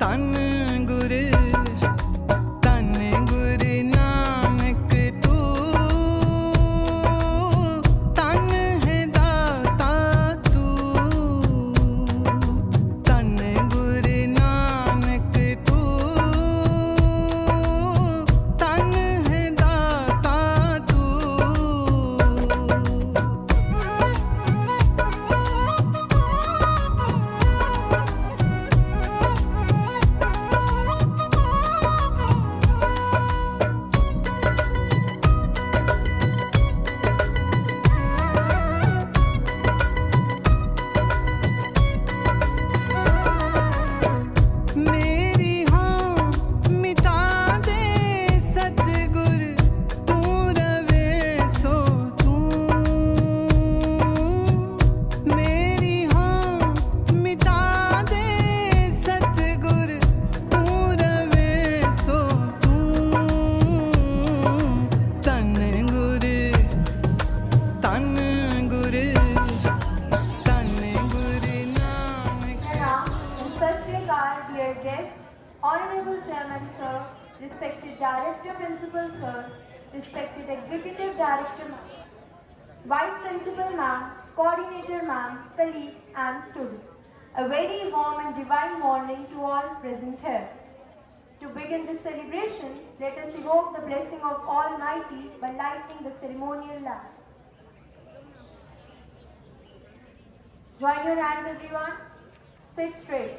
तन गुर तन गुर नानक तू तन है दाता तू तन गुर नानक तू तन है दाता तू मेरी हाँ मिटा दे सतगुर तू रवे सो तू मेरी हाँ मिटा दे सतगुर तू रवे सो तू तन गुर तन गुर तन गुर Nanak In such regard, dear guests, Honorable Chairman Sir, respected Director Principal Sir, respected Executive Director Ma'am, Vice Principal Ma'am, Coordinator Ma'am, colleagues and students. A very warm and divine morning to all present here. To begin this celebration, let us evoke the blessing of Almighty by lighting the ceremonial lamp. Join your hands, everyone. Sit straight.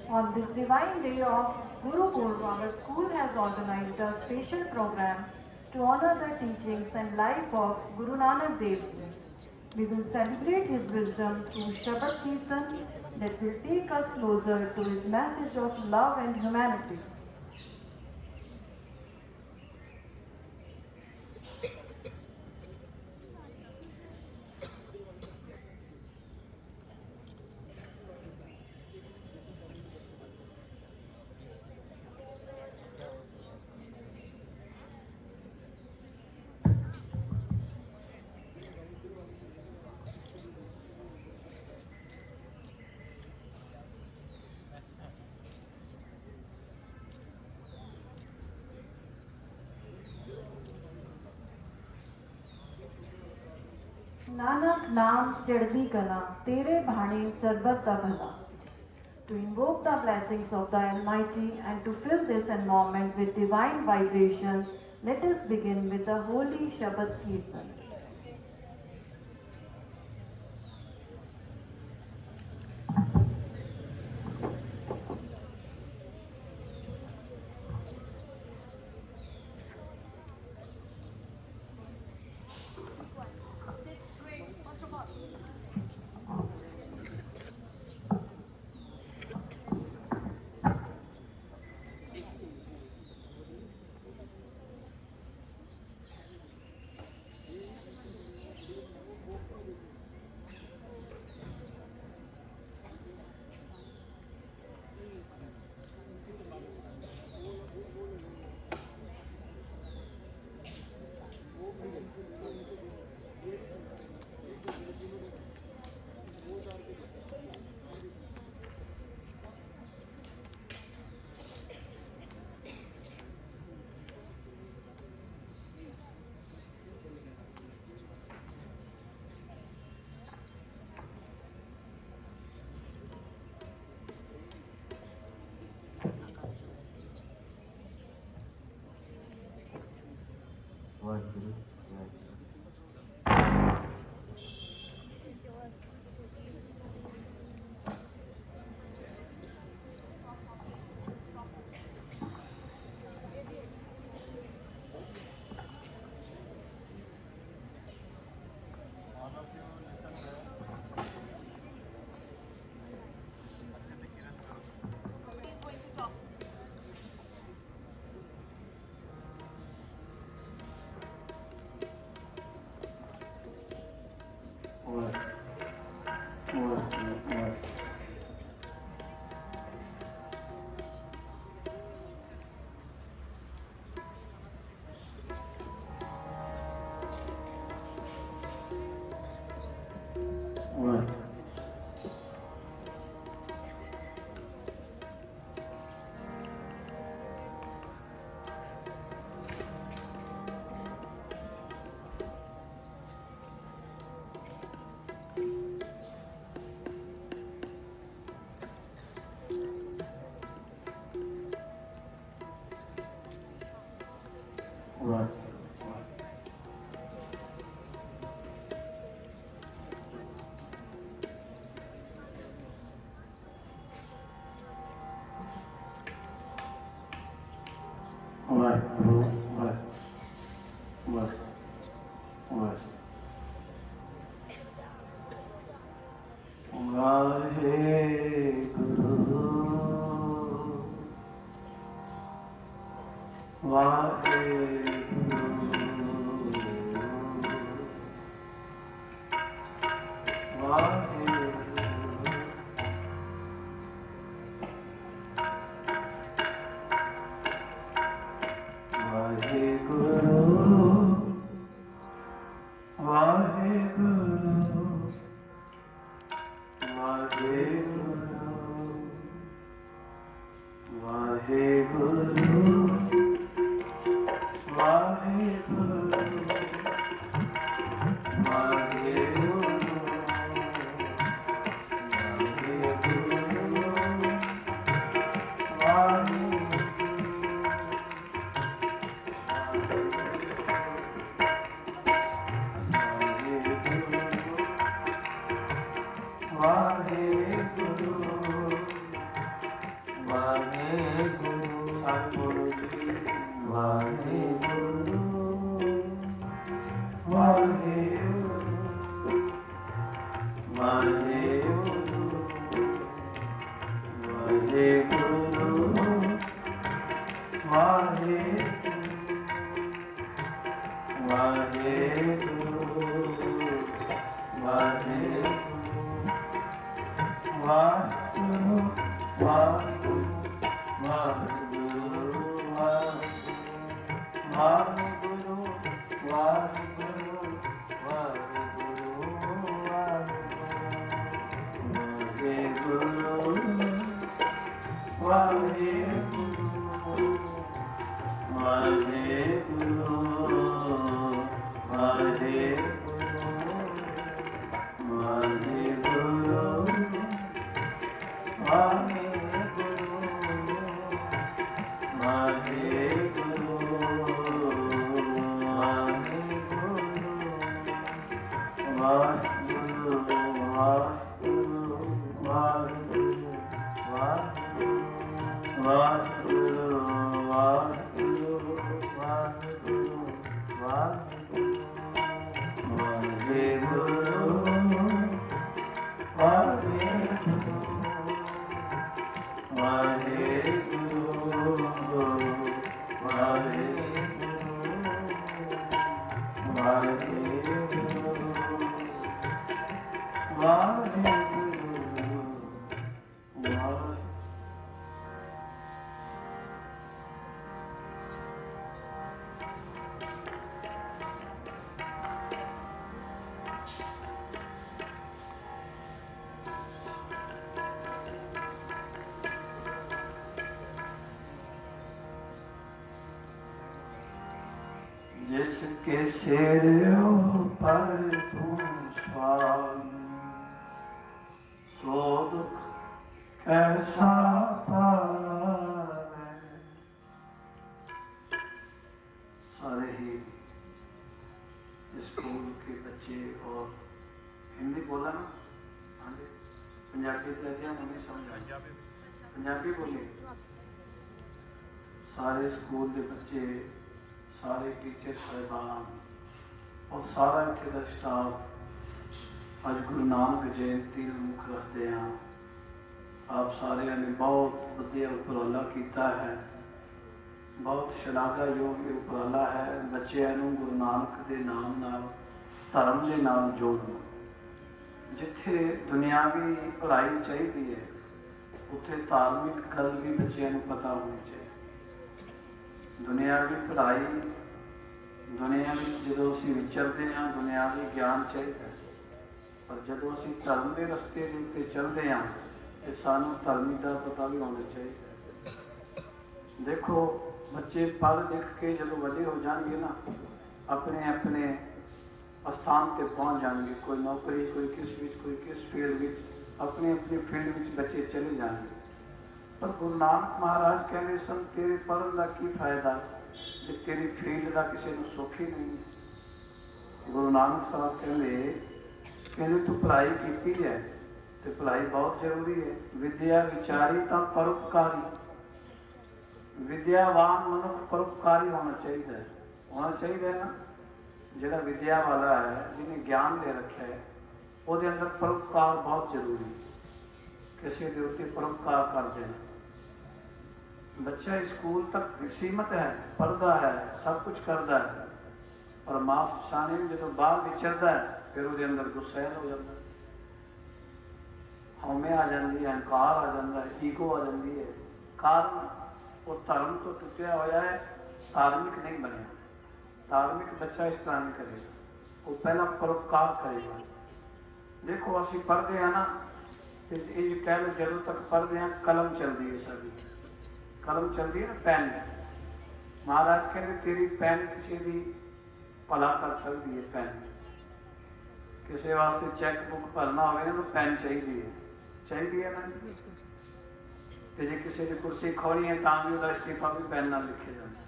On this divine day of Guru Purab, our school has organized a special program to honor the teachings and life of Guru Nanak Dev Ji. We will celebrate his wisdom through Shabad Kirtan that will take us closer to his message of love and humanity. Nanak नाम चढ़दी कला तेरे भाणे सरबत दा भला. To invoke the blessings of the Almighty and to fill this environment with divine vibration, let us begin with the holy Shabad Kirtan. Waheguru जिसके सिर पर तुम स्वामी, सो दुख कैसा पावे। सारे ही स्कूल के बच्चे और हिंदी बोला ना, हाँ जी, पंजाबी तक मुझे समझ आ, पंजाबी बोले। सारे स्कूल के बच्चे, सारे टीचर साहिबान और सारा इत्थे का स्टाफ अज गुरु नानक जयंती मुख रखते हैं। आप सारे ने बहुत वधिया उपराला किया है, बहुत शलाघायोग उपराला है। बच्चों को गुरु नानक के नाम नाल धर्म के नाल जोड़ना। जिथे दुनियावी पढ़ाई चाहिए है, उत्थे धार्मिक गल भी बच्चों को पता होनी चाहिए। दुनियावी पढ़ाई, दुनियावी जो असीं विचरते हैं, दुनियावी ज्ञान चाहिए, पर जो असीं धर्म के रस्ते के उत्ते चलते हैं तो सानू धर्मी का पता भी होना चाहिए। देखो बच्चे पढ़ लिख के जो बड़े हो जाएंगे ना, अपने अपने स्थान पर पहुँच जाएंगे। कोई नौकरी, कोई किस फील्ड में, अपनी अपनी फील्ड में बच्चे चले जाएंगे। पर गुरु नानक महाराज कहते सन, तेरे पढ़न का की फायदा, कि तेरी फील्ड का किसी को सुख ही नहीं। गुरु नानक साहब कहते तू पढ़ाई की है तो पढ़ाई बहुत जरूरी है। विद्या विचारी तो परोपकारी, विद्यावान मनुष्य परोपकारी होना चाहिए ना। जिहड़ा विद्या वाला है, जिन्हें ज्ञान ले रखा है, वो अंदर परोपकार बहुत जरूरी। किसी के उत्ते परोपकार कर देना। बच्चा स्कूल तक सीमित है, पढ़ता है, सब कुछ करता है, पर मां साने जो बाहर विचरता है फिर वो अंदर गुस्सैल हो जाता है, हौमे आ जाती है, अहंकार आ जाता है, ईगो आ जाती है। कारण वो धर्म तो टुटिया होया है, धार्मिक नहीं बनया। धार्मिक बच्चा इस तरह नहीं करेगा, वो पहला परोपकार करेगा। देखो असं पढ़ते हैं ना, इंज कह लो जदों तक पढ़ते हैं कलम चलती है, सारी कलम चलती है ना, पैन। महाराज कहते तेरी पैन किसी भी भला कर सकती है। पैन किसी वास्ते चैक बुक भरना हो तो पैन चाहिए ना। तो जो किसी की कुर्सी खोनी है तो भी वह इस्तीफा भी पैन ना लिखे जाता।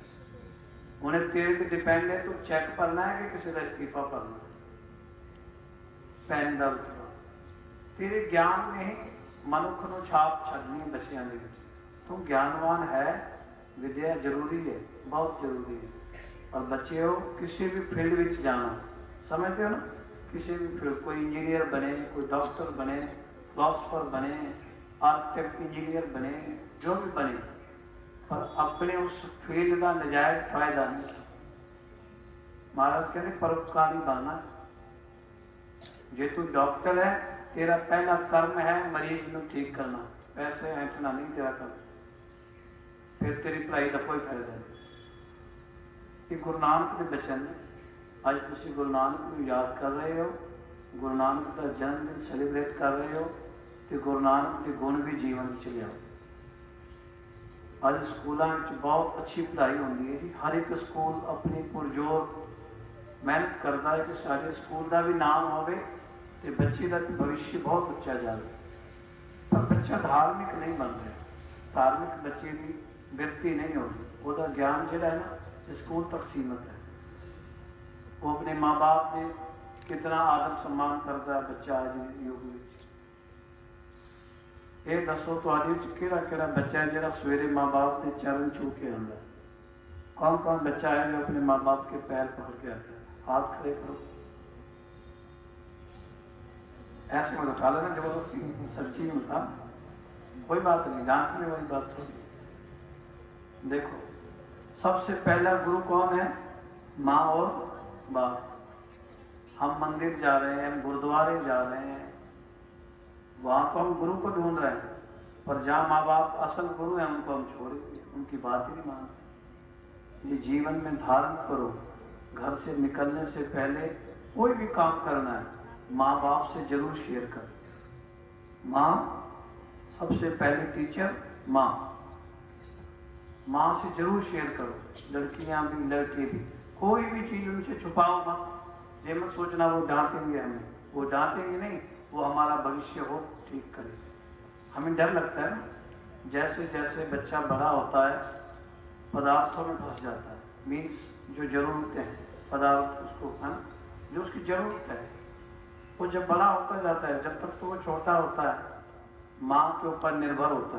उन्हें तेरे पर डिपेंड है, तू चैक भरना है कि किसी का इस्तीफा भरना। पैन का रुतबा तेरे ज्ञान ने मनुख को छाप छड़नी बच्चों के। तू ज्ञानवान है, विद्या जरूरी है, बहुत जरूरी है। और बच्चे हो किसी भी फील्ड में जाना, समझते हो ना, किसी भी फील्ड, कोई इंजीनियर बने, कोई डॉक्टर बने, फिलोसफर बने, आर्किटेक्ट इंजीनियर बने, जो भी बने, पर अपने उस फील्ड का नजायज फायदा नहीं। महाराज कहते परोपकारी बनना। जे तू डॉक्टर है, तेरा पहला कर्म है मरीज को ठीक करना, पैसे ऐठना नहीं तेरा कर्म, फिर तेरी पढ़ाई का कोई फायदा नहीं। ये गुरु नानक के बचन ने। अज तुम गुरु नानक को याद कर रहे हो, गुरु नानक का जन्मदिन सैलीब्रेट कर रहे हो, तो गुरु नानक के गुण भी जीवन में लियाओ। अज स्कूलों में बहुत अच्छी पढ़ाई होती है जी। हर एक स्कूल अपनी पुरजोर मेहनत करता है कि सारे स्कूल का भी नाम होवे तो बच्चे का भविष्य बहुत उच्चा जाए। पर बच्चा धार्मिक नहीं बन रहा, धार्मिक बच्चे की वृत्ति नहीं होती, वह ज्ञान जो है ना स्कूल तक सीमित है। वो अपने माँ बाप ने कितना आदर सम्मान करता है बच्चा आज युग में। ये दसो तो कि बच्चा है जो सवेरे माँ बाप के चरण छू के आता है? कौन कौन बच्चा है जो अपने माँ बाप के पैर पकड़ के आता है? हाथ खड़े करो, ऐसे मत उठा लेना जबरदस्ती, सच्ची होता कोई बात नहीं, डांटने वाली बात थोड़ी। देखो सबसे पहला गुरु कौन है? माँ और बाप। हम मंदिर जा रहे हैं, गुरुद्वारे जा रहे हैं, वहां तो हम गुरु को ढूंढ रहे हैं, पर जहाँ माँ बाप असल गुरु हैं उनको हम छोड़ेंगे, उनकी बात ही नहीं मानते। ये जीवन में धारण करो, घर से निकलने से पहले कोई भी काम करना है माँ बाप से जरूर शेयर कर। माँ सबसे पहले टीचर, माँ से जरूर शेयर करो। लड़कियां भी लड़के भी, कोई भी चीज उनसे छुपाओ मत। ये मत सोचना वो डांटेंगे हमें, वो डांटेंगे नहीं, वो हमारा भविष्य हो ठीक करे। हमें डर लगता है ना, जैसे जैसे बच्चा बड़ा होता है पदार्थों में फंस जाता है। मीन्स जो जरूरतें हैं पदार्थ उसको है ना, जो उसकी जरूरत है, वो जब बड़ा होता जाता है, जब तक तो वो छोटा होता है माँ के ऊपर निर्भर होता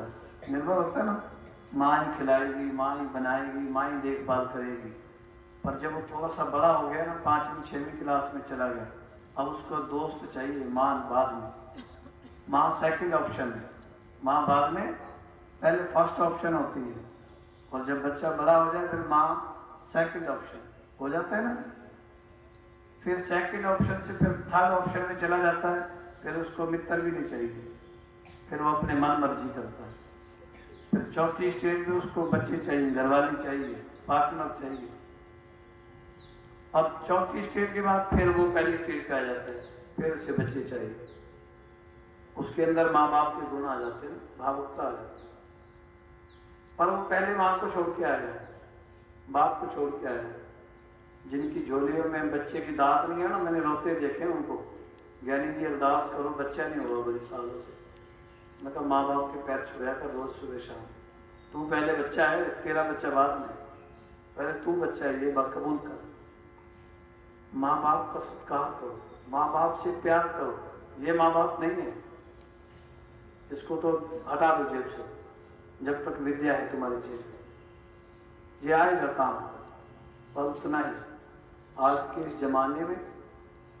है ना। माँ ही खिलाएगी, माँ ही बनाएगी, माँ ही देखभाल करेगी। पर जब वो थोड़ा सा बड़ा हो गया ना, 5वीं 6वीं क्लास में चला गया, अब उसको दोस्त चाहिए, माँ बाद में। माँ सेकंड ऑप्शन है, माँ बाद में, पहले फर्स्ट ऑप्शन होती है। और जब बच्चा बड़ा हो जाए फिर माँ सेकंड ऑप्शन हो जाता है ना। फिर सेकंड ऑप्शन से फिर थर्ड ऑप्शन में चला जाता है, फिर उसको मित्र भी नहीं चाहिए, फिर वो अपने मन मर्जी करता है। फिर चौथी स्टेज में उसको बच्चे चाहिए, घरवाली चाहिए, पार्टनर चाहिए। अब चौथी स्टेज के बाद फिर वो पहली स्टेज पे आ जाते हैं, फिर उसे बच्चे चाहिए। उसके अंदर माँ बाप के गुण आ जाते हैं, भावुकता आ जाती है। पर वो पहले माँ को छोड़ के आया, बाप को छोड़ के आया। जिनकी झोलियों में बच्चे की दांत नहीं है ना, मैंने रोते देखे उनको, ज्ञानी जी अरदास करो, बच्चा नहीं हुआ बड़े सालों से। मैं कहा माँ बाप के पैर छुआ कर रोज सुबह शाम। तू पहले बच्चा है, तेरा बच्चा बाद में। पहले तू बच्चा है ये बात कबूल कर, माँ बाप का सत्कार करो, माँ बाप से प्यार करो। ये माँ बाप नहीं है, इसको तो हटा दो जेब से, जब तक विद्या है तुम्हारी जेब में। ये आएगा काम, पर उतना ही। आज के इस जमाने में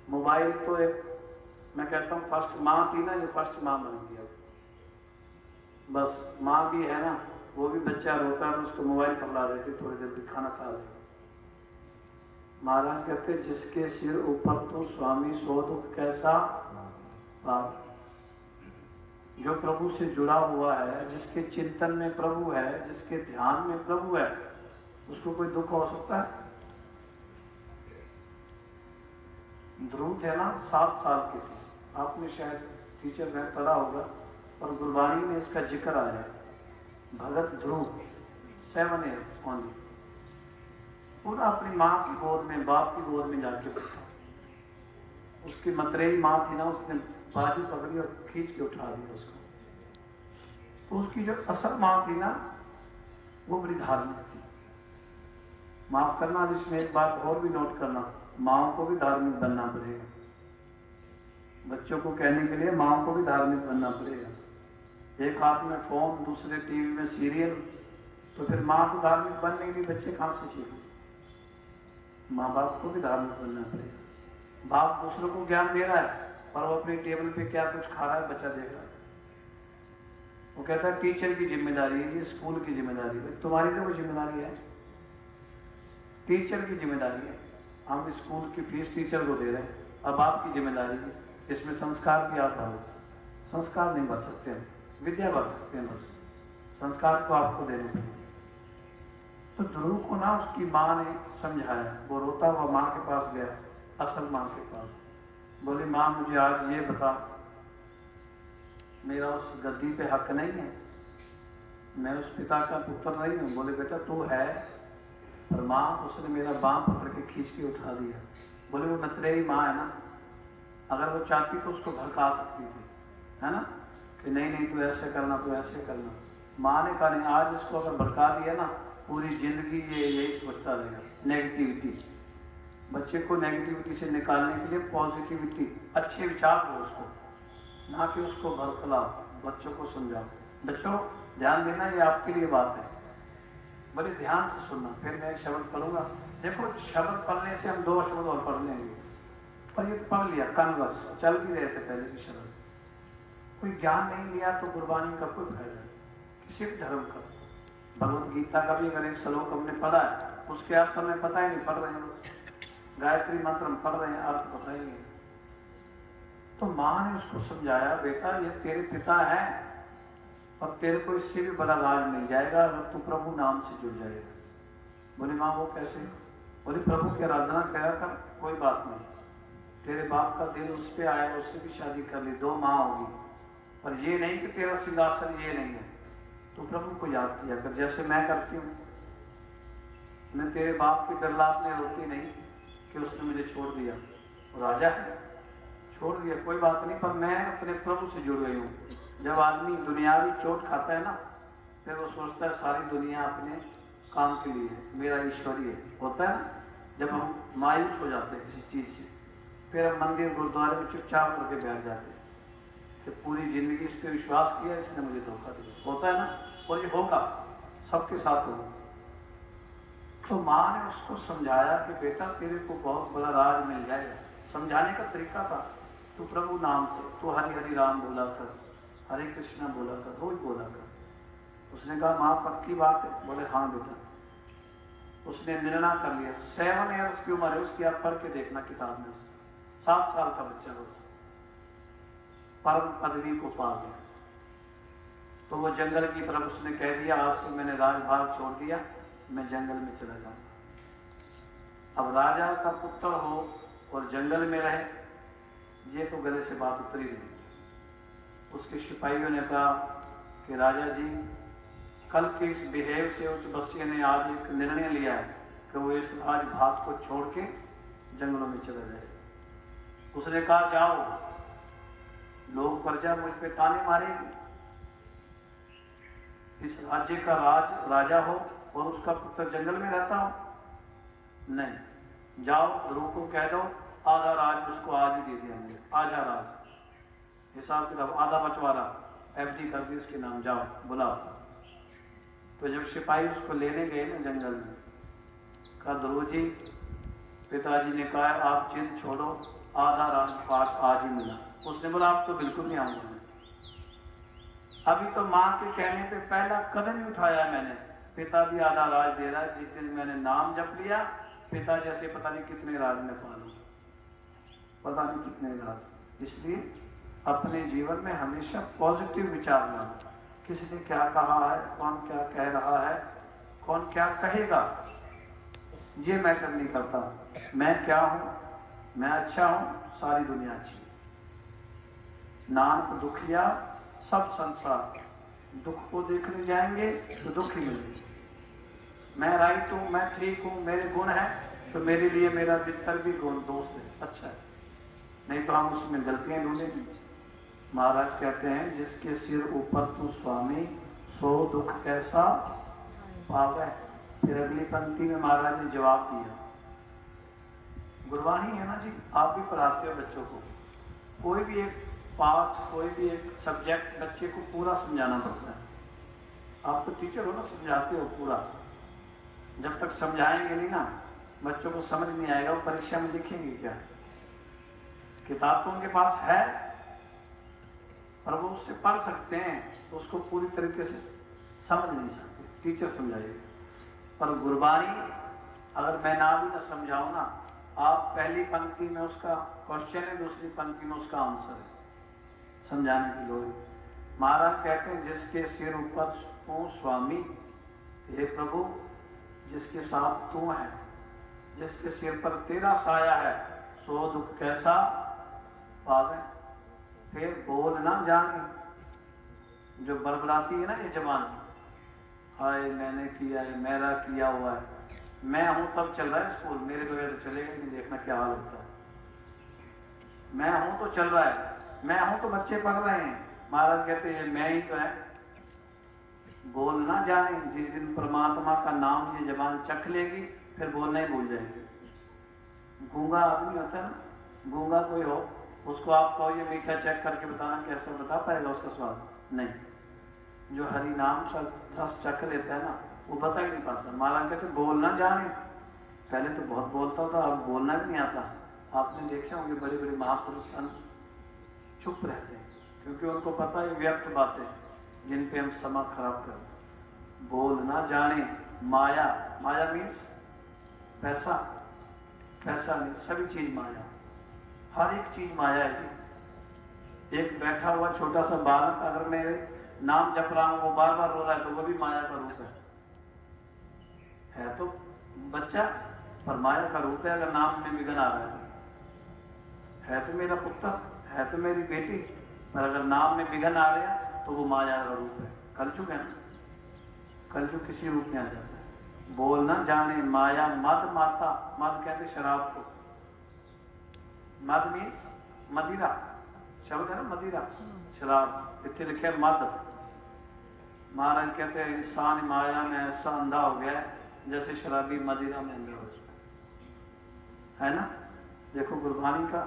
मोबाइल तो एक, मैं कहता हूँ फर्स्ट माँ थी ना, ये फर्स्ट माँ बन गया। बस माँ भी है ना, वो भी बच्चा रोता है तो उसको मोबाइल पकड़ा देती, थोड़ी देर भी खाना खा ले। महाराज कहते जिसके सिर ऊपर तो स्वामी सो दुख कैसा पाप। जो प्रभु से जुड़ा हुआ है, जिसके चिंतन में प्रभु है, जिसके ध्यान में प्रभु है, उसको कोई दुख हो सकता है? ध्रुव थे ना 7 साल के थे, आपने शायद टीचर में पढ़ा होगा, और गुरबाणी में इसका जिक्र आया है। भगत ध्रुव 7 years ओनली, पूरा अपनी माँ की गोद में, बाप की गोद में जाके बैठा। उसकी मतरेई माँ थी ना, उसने बाजू पकड़ी और खींच के उठा दिया उसको। तो उसकी जो असल माँ थी ना, वो बड़ी धार्मिक थी। माफ करना, इसमें एक बात और भी नोट करना, माओ को भी धार्मिक बनना पड़ेगा। बच्चों को कहने के लिए माओ को भी धार्मिक बनना पड़ेगा। एक हाथ में फोन, दूसरे टीवी में सीरियल, तो फिर माँ को धार्मिक बनने के लिए बच्चे कहाँ से सीखें? माँ बाप को भी धार्मिक बनना पड़ेगा। बाप दूसरों को ज्ञान दे रहा है, और वो अपनी टेबल पे क्या कुछ खा रहा है, बच्चा देख रहा है। वो कहता है टीचर की जिम्मेदारी है, ये स्कूल की जिम्मेदारी है। तुम्हारी तो वो जिम्मेदारी है, टीचर की जिम्मेदारी है। हम स्कूल की फीस टीचर को दे रहे हैं, अब आपकी जिम्मेदारी है। इसमें संस्कार भी आप भरो। संस्कार नहीं भर सकते हैं, विद्या भर सकते हैं, बस संस्कार को आपको देने पड़ेंगे। तो ध्रुव को ना उसकी माँ ने समझाया, वो रोता हुआ माँ के पास गया, असल माँ के पास। बोली माँ मुझे आज ये बता, मेरा उस गद्दी पे हक नहीं है, मैं उस पिता का पुत्र नहीं हूँ। बोले बेटा तू है, और माँ उसने मेरा बाँह पकड़ के खींच के उठा दिया। बोले वो मतरेई माँ है ना, अगर वो चाहती तो उसको भड़का सकती थी, है ना, कि नहीं नहीं तू ऐसे करना, तू ऐसे करना। माँ ने कहा नहीं, आज इसको अगर भड़का दिया ना, पूरी जिंदगी ये यही सोचता रहेगा, नेगेटिविटी। बच्चे को नेगेटिविटी से निकालने के लिए पॉजिटिविटी, अच्छे विचार दो उसको, ना कि उसको भड़कलाओ। बच्चों को समझाओ। बच्चों ध्यान देना, ये आपके लिए बात है, बड़े ध्यान से सुनना। फिर मैं एक शब्द पढ़ूंगा। देखो शब्द पढ़ने से हम 2 शब्द और पढ़ लेंगे, पर ये पढ़ लिया कानवस, चल भी रहे थे पहले भी शब्द। कोई ज्ञान नहीं लिया तो गुरबानी का कोई फायदा नहीं, किसी भी धर्म का। भगवत गीता का भी अगर एक श्लोक हमने पढ़ा है, उसके अर्थ हमें पता ही नहीं, पढ़ रहे हैं बस। गायत्री मंत्र हम पढ़ रहे हैं, अर्थ पता ही नहीं। तो माँ ने उसको समझाया, बेटा ये तेरे पिता है, और तेरे को इससे भी बड़ा राज मिल जाएगा अगर तू प्रभु नाम से जुड़ जाएगा। बोले माँ वो कैसे? बोले प्रभु की आराधना करा कर, कोई बात नहीं, तेरे बाप का दिल उस पर आया, उससे भी शादी कर ली, 2 माँ होगी, पर ये नहीं कि तेरा सिंहासन ये नहीं है। तो प्रभु को याद किया कर, जैसे मैं करती हूँ। मैं तेरे बाप की बिरलाप में रोती नहीं कि उसने मुझे छोड़ दिया, वो राजा है, छोड़ दिया कोई बात नहीं, पर मैं अपने प्रभु से जुड़ गई हूँ। जब आदमी दुनियावी चोट खाता है ना, फिर वो सोचता है सारी दुनिया अपने काम के लिए है, मेरा ईश्वरीय होता है ना। जब हम मायूस हो जाते हैं किसी चीज़ से, फिर हम मंदिर गुरुद्वारे में चुपचाप करके बैठ जाते हैं कि पूरी जिंदगी इस पर विश्वास किया, इसने मुझे धोखा दिया, होता है ना। और ये होगा, सबके साथ होगा। तो माँ ने उसको समझाया कि बेटा तेरे को बहुत बड़ा राज मिल जाएगा। समझाने का तरीका था, तू प्रभु नाम से, तू हरि हरि राम बोला कर, हरे कृष्णा बोला कर, रोज बोला कर। उसने कहा माँ पक्की बात है? बोले हाँ बेटा। उसने निर्णय कर लिया। 7 years की उम्र है उसकी, आप पढ़ के देखना किताब में। 7 साल का बच्चा बस परम पदवी को पा गया। तो वो जंगल की तरफ उसने कह दिया, आज से मैंने राजभाग छोड़ दिया, मैं जंगल में चला जाऊंगा। अब राजा का पुत्र हो और जंगल में रहे, ये तो गले से बात उतरी नहीं। उसके सिपाहियों ने कहा कि राजा जी, कल के इस बिहेव से उस बच्चे ने आज एक निर्णय लिया है कि वो इस राजभाग को छोड़ के जंगलों में चला जाए। उसने कहा जाओ, लोग प्रजा मुझ पे ताने मारेगी, इस राज्य का राजा हो और उसका पुत्र जंगल में रहता हूं? नहीं। जाओ ध्रुव को कह दो आधा राज उसको आज ही दे दिया हमने, आधा राज, हिसाब किताब आधा बंटवारा एफडी कर दी उसके नाम, जाओ बुलाओ। तो जब सिपाही उसको लेने गए ना जंगल में, कहा ध्रुव जी पिताजी ने कहा आप जिद छोड़ो, आधा राजपाट आज ही मिला। उसने बोला आप तो बिल्कुल नहीं आऊंगा, अभी तो माँ के कहने पे पहला कदम ही उठाया मैंने, पिता भी आधा राज दे रहा है। जिस दिन मैंने नाम जप लिया पिता जैसे पता नहीं कितने राज में पालू, पता नहीं कितने राज। इसलिए अपने जीवन में हमेशा पॉजिटिव विचार लाओ। किसी ने क्या कहा है, कौन क्या कह रहा है, कौन क्या कहेगा, ये मैटर नहीं करता। मैं क्या हूं, मैं अच्छा हूं, सारी दुनिया अच्छी है। नानक दुखिया सब संसार, दुख को देखने जाएंगे तो दुख ही मिलेंगे। मैं राइट हूं, मैं ठीक हूं, मेरे गुण हैं, तो मेरे लिए मेरा मित्र भी गुण दोस्त है, अच्छा है, नहीं तो हम उसमें गलतियां ढूंढेंगे। महाराज कहते हैं जिसके सिर ऊपर तू स्वामी, सो दुख कैसा पावे। फिर अगली पंक्ति में महाराज ने जवाब दिया, गुरबाणी है ना जी, आप भी पढ़ाते हो बच्चों को, कोई भी एक पाठ, कोई भी एक सब्जेक्ट बच्चे को पूरा समझाना पड़ता है। आप तो टीचर हो ना, समझाते हो पूरा। जब तक समझाएंगे नहीं ना बच्चों को समझ नहीं आएगा, वो परीक्षा में लिखेंगे क्या। किताब तो उनके पास है पर वो उससे पढ़ सकते हैं, तो उसको पूरी तरीके से समझ नहीं सकते, टीचर समझाएगा। पर गुरबाणी अगर मैं ना भी ना समझाऊं ना, आप पहली पंक्ति में उसका क्वेश्चन है, दूसरी पंक्ति में उसका आंसर है, समझाने की लोग। महाराज कहते हैं जिसके सिर ऊपर तू स्वामी, हे प्रभु जिसके साथ तू है, जिसके सिर पर तेरा साया है, सो दुख कैसा पावे। फिर बोल ना जाने, जो बड़बड़ाती है ना ये जबान, हाय मैंने किया है, मेरा किया हुआ है, मैं हूं तब चल रहा है स्कूल, मेरे बगैर तो चलेगा नहीं, देखना क्या हाल होता है। मैं हूं तो चल रहा है, मैं हूं तो बच्चे पढ़ रहे हैं। महाराज कहते हैं मैं ही तो है। बोल ना जाने, जिस दिन परमात्मा का नाम ये जबान चख लेगी फिर बोलना ही भूल जाएगी। गूंगा आदमी होता है ना, गूंगा कोई हो, उसको आप कहो ये मीठा चेक करके बताना, कैसे बता पाएगा उसका स्वाद? नहीं। जो हरि नाम का रस चख लेता है ना वो बता ही नहीं पाता। महाराज कहते बोल ना जाने, पहले तो बहुत बोलता था, अब बोलना भी नहीं आता। आपने देखे होंगे बड़े बड़े महापुरुष संत चुप रहते हैं, क्योंकि उनको पता है व्यर्थ बातें जिन पे हम समय खराब कर। बोल ना जाने माया, माया मीन्स पैसा, पैसा नहीं, सभी चीज माया, हर एक चीज माया है जी। एक बैठा हुआ छोटा सा बालक अगर मेरे नाम जप रहा हूं वो बार बार रो रहा है तो वो भी माया का रूप है तो बच्चा, पर माया का रूप है। अगर नाम में विघ्न आ रहा है तो मेरा पुत्र, है तो मेरी बेटी, पर अगर नाम में विघ्न आ रहा तो वो माया का रूप है। कलयुग है ना, कलयुग किसी रूप में आ जाता है। बोल ना जाने माया मद माता, मद कहते शराब को, मद मीन्स मदिरा, शब्द है ना मदिरा, शराब, इतने लिखे मद। महाराज कहते हैं इंसान माया में ऐसा अंधा हो गया है जैसे शराबी मदिरा में अंधा हो गया है ना। देखो गुरबाणी का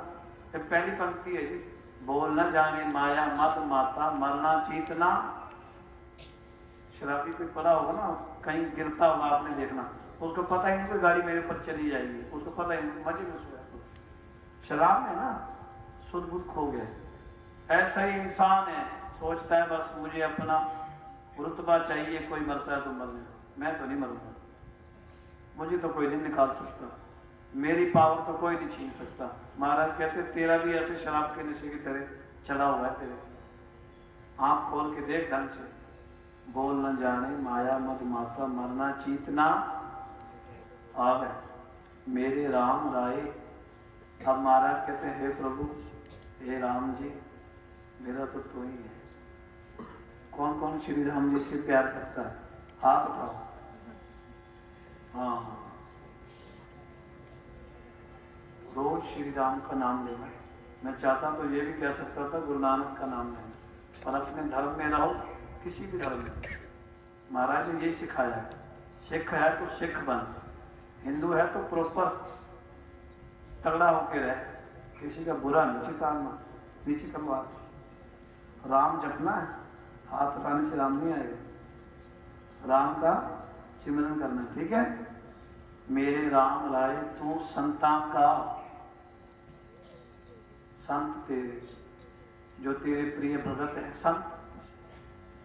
पहली पंक्ति है जी, बोल न जाने माया मद माता, मरना चीतना। शराबी कोई पड़ा होगा ना, कहीं गिरता होगा आपने देखना, उसको पता ही नहीं कोई गाड़ी मेरे ऊपर चली जाएगी, उसको पता ही नहीं, मजे में सोया। शराब में ना सुध बुध खो गया। ऐसा ही इंसान है, सोचता है बस मुझे अपना रुतबा चाहिए, कोई मरता है तो मरने, मैं तो नहीं मरूंगा, मुझे तो कोई नहीं निकाल सकता, मेरी पावर तो कोई नहीं छीन सकता। महाराज कहते तेरा भी ऐसे शराब के नशे की तरह चढ़ा हुआ है, तेरे आंख खोल के देख ढंग से। बोल न जाने माया मद माता, मरना चीतना आवे मेरे राम राय। अब महाराज कहते हैं हे प्रभु, हे राम जी, मेरा तो तू ही है। कौन कौन श्री राम जी से प्यार करता है? हाथ उठाओ। हाँ, रोज श्री राम का नाम लेना। मैं चाहता तो ये भी कह सकता था गुरु नानक का नाम लेना, पर अपने धर्म में रहो, किसी भी धर्म में। महाराज ने यही सिखाया है, सिख है तो सिख बन, हिंदू है तो प्रॉपर तगड़ा होके रह, किसी का बुरा नीचे करना, नीचे करवा। राम जपना है, हाथ उठाने से राम नहीं आएगा, राम का सिमरन करना है, ठीक है। मेरे राम राय तू संतां का, संत तेरे, जो तेरे प्रिय भगत है संत,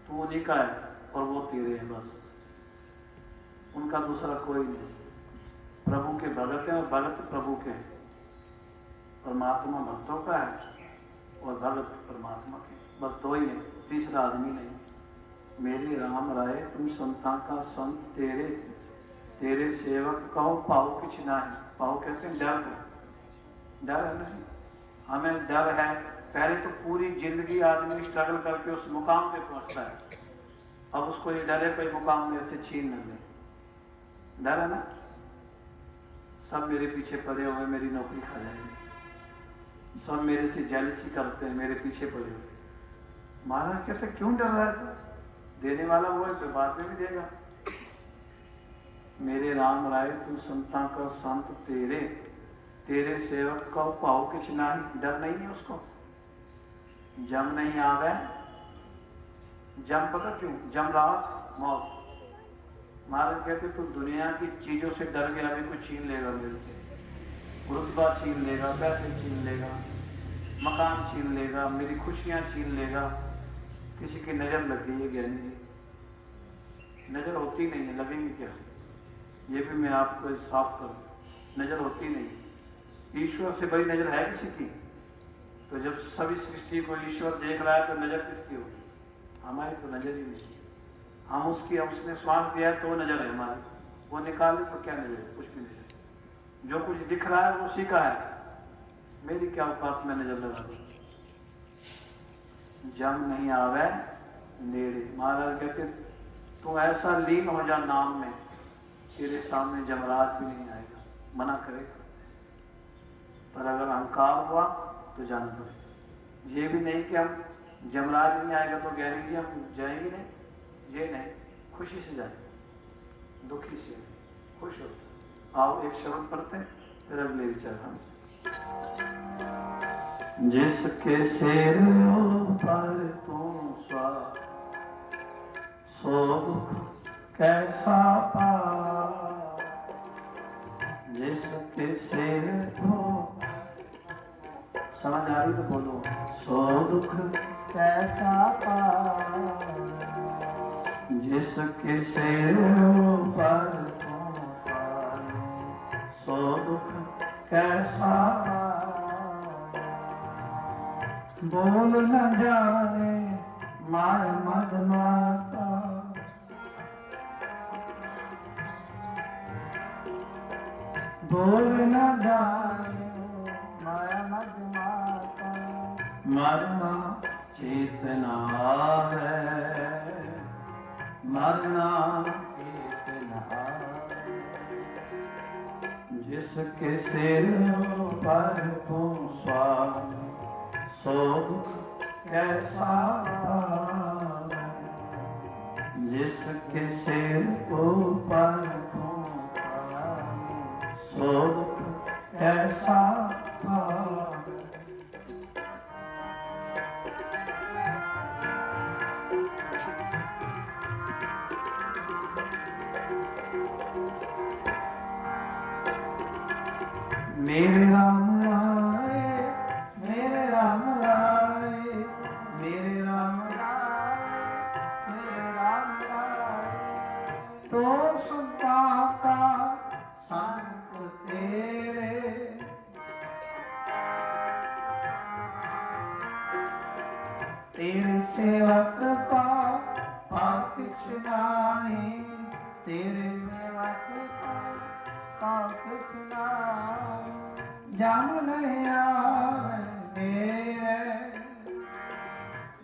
तू उन्हीं का है और वो तेरे हैं बस, उनका दूसरा कोई नहीं। प्रभु के भगत हैं और भगत प्रभु के हैं, परमात्मा भक्तों का है और भगत परमात्मा के, बस दो ही है, तीसरा आदमी नहीं। मेरे राम राय तुम संतां का संत तेरे, तेरे सेवक कहो पाओ किछ नहीं। पाओ कहते हैं डर को, डर है नहीं, हमें डर है। पहले तो पूरी जिंदगी आदमी स्ट्रगल करके उस मुकाम पे पहुंचता है, अब उसको ये डर है कोई मुकाम मेरे से छीन न ले, डर है ना। सब मेरे पीछे पड़े हुए मेरी नौकरी खा जाएंगे, सब मेरे से जेलसी करते हैं, मेरे पीछे पड़े हुए। महाराज कहते क्यों डर रहा है, देने वाला वो है तो बाद में भी देगा। मेरे राम राय तू संतां का संत तेरे, तेरे सेवक का पाओ किछ नहीं, डर नहीं है उसको। जम नहीं आवे, जम पता क्यों, जमराज मौत। महाराज कहते तू दुनिया की चीजों से डर गया, अभी कुछ छीन लेगा मेरे से, रुतबा छीन लेगा, पैसे छीन लेगा, मकान छीन लेगा, मेरी खुशियां छीन लेगा। किसी की नजर लग गई है ज्ञानी जी, नजर होती नहीं है, लगेगी क्या, ये भी मैं आपको साफ करूं, नजर होती नहीं। ईश्वर से बड़ी नजर है किसी की? तो जब सभी सृष्टि को ईश्वर देख रहा है तो नजर किसकी होगी? हमारी तो नजर ही नहीं। हम उसने श्वास दिया तो नजर है हमारी, वो निकाले तो क्या नजर है, कुछ भी नहीं। जो कुछ दिख रहा है वो उसी का है, मेरी क्या औकात में नजर लगा दूं। जम नहीं आवे नेड़े। महाराज कहते तू ऐसा लीन हो जा नाम में, तेरे सामने जमराज भी नहीं आएगा, मना करेगा। पर अगर अहंकार हुआ तो जाना पड़ेगा। ये भी नहीं कि हम जमराज नहीं आएगा तो गहरी जी हम जाएंगे नहीं, ये नहीं, खुशी से जाए, दुखी से खुश हो। आओ एक शब्द पढ़ते हैं फिर अगले विचार हम। जिसके सिर पर तू स्वा, सो दुख कैसा पा। जिसके सिर को समझ आ रही तो बोलो, सो दुख कैसा पा। जिसके सिर पर तू स्वा, सो दुख कैसा पा। बोल न जाने माय मद माता, बोल न जाने माया मद माता। मरना चेतना है, मरना चेतना। जिसके सिर पर तू स्वामी, सो दुख कैसा। जिसके सिर पर तू सो दुख कैसा। मेरे राम राय, मेरे राम राय, मेरे राम राय, मेरे राम राय। तो संता का संत तेरे, तेरे सेवक का पाप किछ नाहीं। तेरे सेवक का पाप किछ नाहीं। जम नहीं आवे मेरे,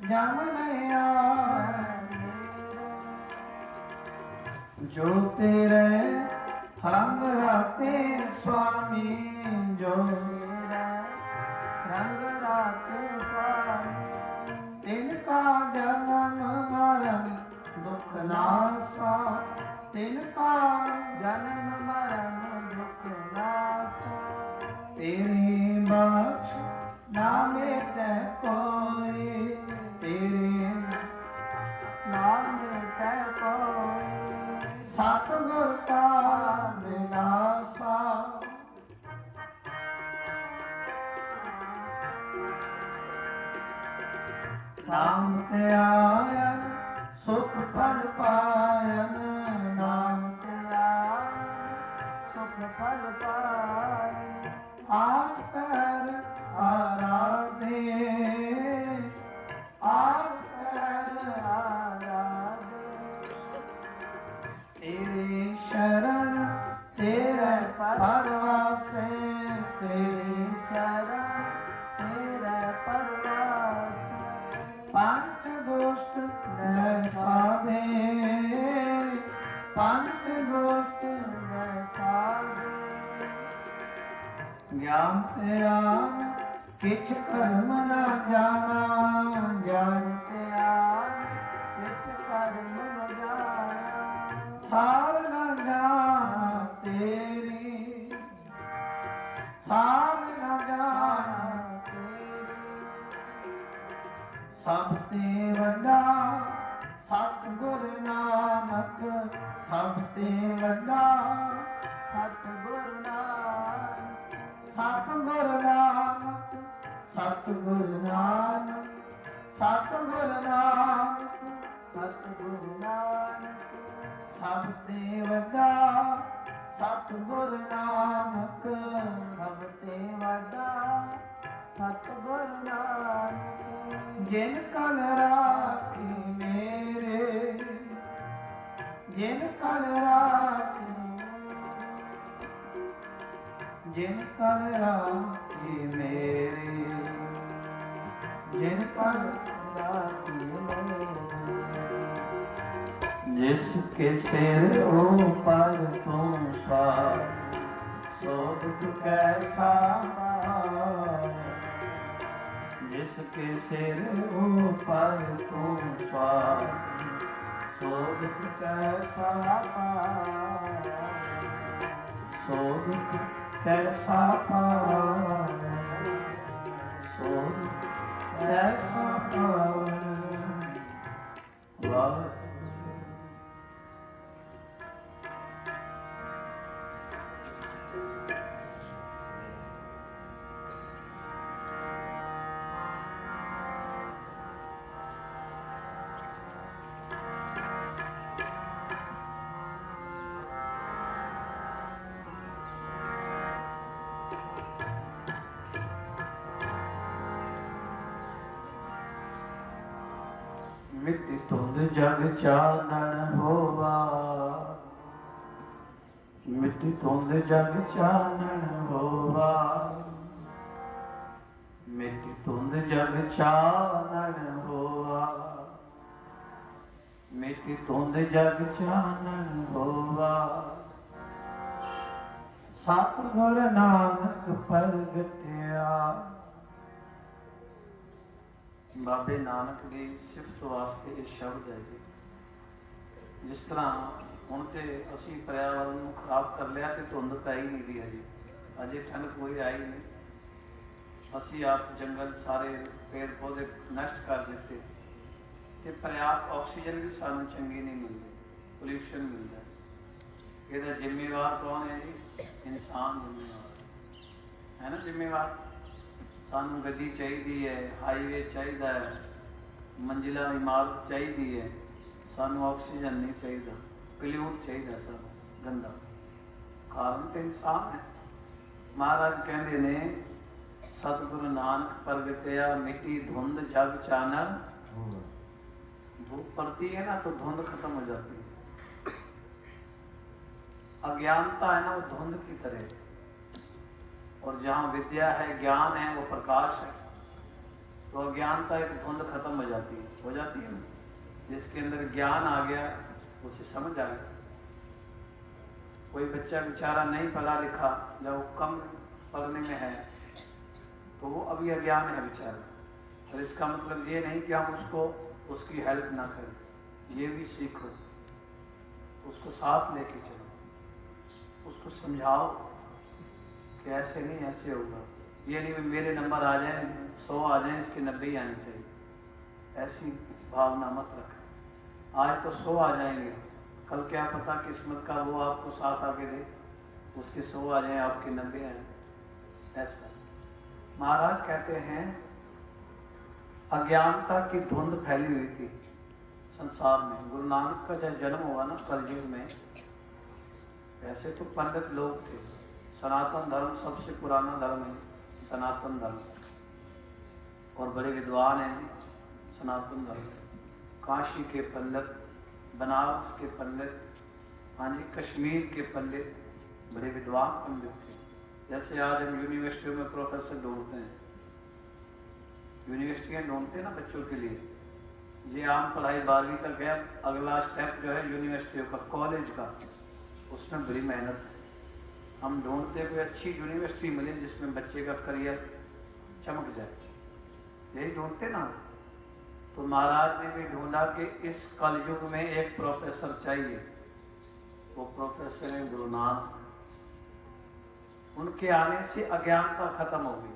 जम नहीं आवे मेरे। जो तेरे रंग राते स्वामी, जो तेरे रंग राते स्वामी। तिनका जन्म मरण दुख नासा, तिनका तेरी बात नामे ते कोई, तेरे नामे ते कोई, सतगुर का विलासा। नाम ते आया सुख फल पायन, नाम ते आया सुख फल पायन। आस पैर आराधे, आस पैर आराधे, तेरी शरण तेरे परवासे, तेरी शरण तेरे परवासे। पंच दुष्ट न साधे, पंच दुष्ट न साधे। ज्ञान ते आन किछ कर्म न जाना, ज्ञान ते आन किछ कर्म न जाना। सार न जाना तेरी, सार न जाना तेरी। सब ते वड्डा सतगुर नानक, सब ते वड्डा सतगुर नानक। सतगुर नानक, सतगुर नानक, सतगुर नानक, सतगुर नानक। सब ते वड्डा सतगुर नानक, सब ते वड्डा सतगुर नानक। जिन कल राखी मेरे, जिन कल राखी, जिन कल राखी मेरे, जिन कल राखी मेरे। जिसके सिर ऊपर तू सवार, सो दुख कैसा पाए। जिसके सिर ऊपर तू सवार, सो दुख कैसा पाए, सो दुख कैसा पाए, सो दुख कैसा पाए। मिट्टी धुंध जग चानन होवा, मिट्टी धुंध जग चानन होवा, मिट्टी धुंध जग चानन होवा, मिट्टी धुंध जग चानन होवा। सतगुर नानक प्रगਟਿਆ। ਬਾਬੇ ਨਾਨਕ ਦੀ ਸਿਫਤ ਵਾਸਤੇ ਇਹ ਸ਼ਬਦ ਹੈ ਜੀ। ਜਿਸ ਤਰ੍ਹਾਂ ਹੁਣ ਤੇ ਅਸੀਂ ਪਰਿਆਵਰਨ ਨੂੰ ਖਰਾਬ ਕਰ ਲਿਆ ਤੇ ਧੁੰਦ ਪੈ ਹੀ ਨਹੀਂ ਰਹੀ ਹੈ ਜੀ, ਅਜੇ ਠੰਡ ਕੋਈ ਆਈ ਨਹੀਂ। ਅਸੀਂ ਆਪ ਜੰਗਲ ਸਾਰੇ ਪੇੜ ਪੌਦੇ ਨਸ਼ਟ ਕਰ ਦਿੱਤੇ ਤੇ ਪਰਿਆਪਤ ਆਕਸੀਜਨ ਵੀ ਸਾਨੂੰ ਚੰਗੀ ਨਹੀਂ ਮਿਲਦੀ, ਪੋਲਿਊਸ਼ਨ ਮਿਲਦਾ। ਇਹਦਾ ਜ਼ਿੰਮੇਵਾਰ ਕੌਣ ਹੈ ਜੀ? ਇਨਸਾਨ ਜ਼ਿੰਮੇਵਾਰ ਹੈ ਨਾ। ਜ਼ਿੰਮੇਵਾਰ ਸਾਨੂੰ ਗੱਡੀ ਚਾਹੀਦੀ ਹੈ, ਹਾਈਵੇ ਚਾਹੀਦਾ ਹੈ, ਮੰਜ਼ਿਲਾ ਇਮਾਰਤ ਚਾਹੀਦੀ ਹੈ, ਸਾਨੂੰ ਆਕਸੀਜਨ ਨਹੀਂ ਚਾਹੀਦਾ, ਪੋਲਿਊਟ ਚਾਹੀਦਾ ਸਾਨੂੰ ਗੰਦਾ। ਕਾਰਨ ਤੇ ਇਨਸਾਨ ਹੈ। ਮਹਾਰਾਜ ਕਹਿੰਦੇ ਨੇ ਸਤਿਗੁਰੂ ਨਾਨਕ ਪ੍ਰਗਟਿਆ, ਮਿੱਟੀ धुंध जग चानन। धूप पड़ती है ना तो धुंध खत्म हो जाती है। अज्ञानता है ना वो धुंध की तरह, और जहाँ विद्या है, ज्ञान है, वो प्रकाश है। तो अज्ञानता एक धुंध खत्म हो जाती है ना। जिसके अंदर ज्ञान आ गया उसे समझ आ गया। कोई बच्चा बेचारा नहीं पढ़ा लिखा, जब वो कम पढ़ने में है तो वो अभी अज्ञान है बेचारा। और इसका मतलब ये नहीं कि हम उसको उसकी हेल्प ना करें, ये भी सीखो, उसको साथ लेके चलो, उसको समझाओ कि ऐसे नहीं, ऐसे होगा। ये नहीं मेरे नंबर आ जाए 100 आ जाए, इसके 90 ही आने चाहिए, ऐसी भावना मत रखें। आज तो 100 आ जाएंगे, कल क्या पता किस्मत का वो आपको साथ आगे दे, उसके 100 आ जाए, आपके 90 आए। ऐसा महाराज कहते हैं अज्ञानता की धुंध फैली हुई थी संसार में। गुरु नानक का जब जन्म हुआ ना कलयुग में, ऐसे तो पंडित लोग थे। सनातन धर्म सबसे पुराना धर्म है, सनातन धर्म, और बड़े विद्वान हैं सनातन धर्म। काशी के पंडित, बनारस के पंडित, हाँ जी, कश्मीर के पंडित, बड़े विद्वान पंडित थे। जैसे आज हम यूनिवर्सिटियों में प्रोफेसर ढूंढते हैं, यूनिवर्सिटियाँ ढूंढते हैं ना बच्चों के लिए, ये आम पढ़ाई 12वीं तक है, अगला स्टेप जो है यूनिवर्सिटियों का, कॉलेज का, उसमें बड़ी मेहनत है। हम ढूंढते कोई अच्छी यूनिवर्सिटी मिले जिसमें बच्चे का करियर चमक जाए, यही ढूंढते ना। तो महाराज ने भी ढूंढा कि इस कलयुग में एक प्रोफेसर चाहिए, वो प्रोफेसर है गुरु नानक। उनके आने से अज्ञानता खत्म हो गई,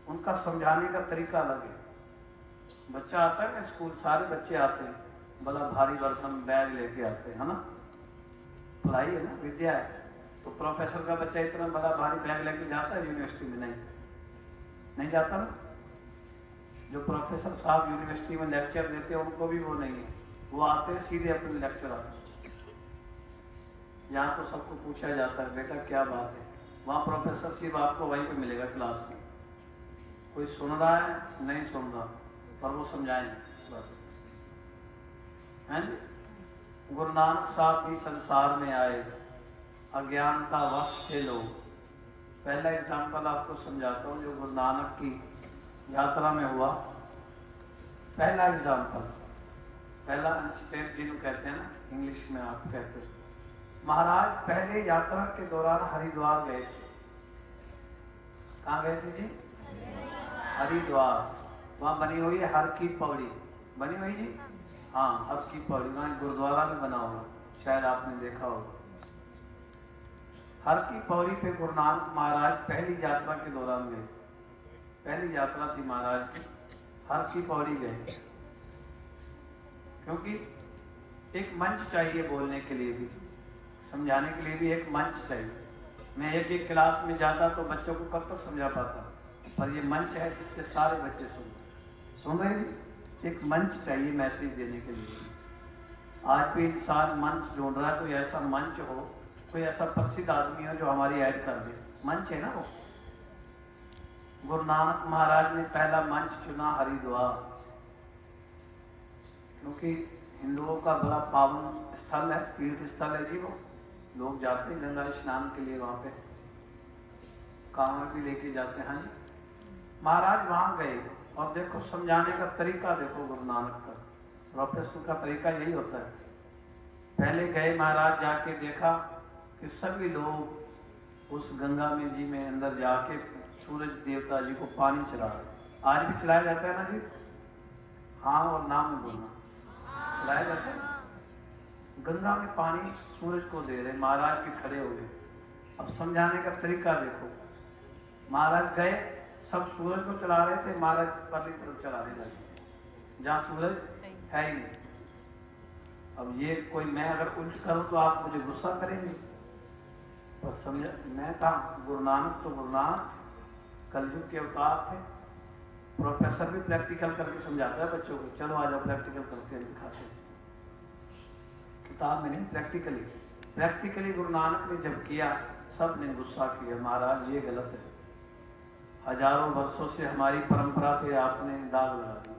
उनका समझाने का तरीका अलग है। बच्चा आता है ना स्कूल, सारे बच्चे आते हैं, बड़ा भारी भरकम बैग लेके आते हैं, है ना, पढ़ाई है ना, विद्या है। तो प्रोफेसर का बच्चा इतना बड़ा भारी बैग लेके जाता है यूनिवर्सिटी में? नहीं जाता ना। जो प्रोफेसर साहब यूनिवर्सिटी में लेक्चर देते हैं उनको भी वो नहीं है, वो आते हैं सीधे अपने लेक्चर आते हैं। यहाँ तो सबको पूछा जाता है बेटा क्या बात है, वहाँ प्रोफेसर सिर्फ आपको वहीं पे मिलेगा क्लास में। कोई सुन रहा है नहीं सुन रहा, पर वो समझाएंगे बस, हैं जी। गुरु नानक साहब भी संसार में आए, अज्ञानता वश के लोग। पहला एग्जाम्पल आपको समझाता हूँ जो गुरु नानक की यात्रा में हुआ। पहला एग्जाम्पल, पहला इंसिडेंट जिन्हों कहते हैं ना, इंग्लिश में आप कहते हैं। महाराज पहले यात्रा के दौरान हरिद्वार गए थे। कहाँ गए थे जी? हरिद्वार। वहाँ बनी हुई है हर की पौड़ी, बनी हुई जी, हाँ, हर की पौड़ी, वहाँ गुरुद्वारा में बना हुआ, शायद आपने देखा होगा। हर की पौड़ी पे गुरु नानक महाराज पहली यात्रा के दौरान गए। पहली यात्रा थी महाराज की, हर की पौड़ी गए, क्योंकि एक मंच चाहिए बोलने के लिए भी, समझाने के लिए भी एक मंच चाहिए। मैं एक क्लास में जाता तो बच्चों को कब तक समझा पाता, पर ये मंच है जिससे सारे बच्चे सुन रहे हैं। एक मंच चाहिए मैसेज देने के लिए। आज भी इंसान मंच ढूंढ रहा है, कोई ऐसा मंच हो, कोई ऐसा प्रसिद्ध आदमी हो जो हमारी ऐड कर दे। मंच है ना वो। गुरु नानक महाराज ने पहला मंच चुना हरिद्वार, क्योंकि हिंदुओं का बड़ा पावन स्थल है, तीर्थ स्थल है जी। वो लोग जाते हैं गंगा स्नान के लिए, वहां पे कांवर भी लेके जाते हैं। हाँ जी, महाराज वहां गए और देखो समझाने का तरीका देखो गुरु नानक का, प्रोफेसर का तरीका यही होता है। पहले गए महाराज, जाके देखा कि सभी लोग उस गंगा में जी में अंदर जाके सूरज देवता जी को पानी चला रहे। आज भी चलाया जाता है ना जी, हाँ और नाम में बोलना, चलाया जाता है। गंगा में पानी सूरज को दे रहे, महाराज भी खड़े हो गए। अब समझाने का तरीका देखो, महाराज गए, सब सूरज को चला रहे थे, महाराज परली तरफ चलाने लगे जहाँ सूरज है ही नहीं। अब ये कोई मैं अगर उल्ट करूं तो आप मुझे गुस्सा करेंगे, पर समझ मैं कहा गुरु नानक तो गुरु नानक कलयुग के अवतार थे। प्रोफेसर भी प्रैक्टिकल करके समझाता है बच्चों को, चलो आ जाओ प्रैक्टिकल करके दिखाते हैं, किताब में नहीं, प्रैक्टिकली गुरु नानक ने जब किया सब ने गुस्सा किया, महाराज ये गलत है, हजारों वर्षों से हमारी परंपरा पे आपने दाग लगा दिया।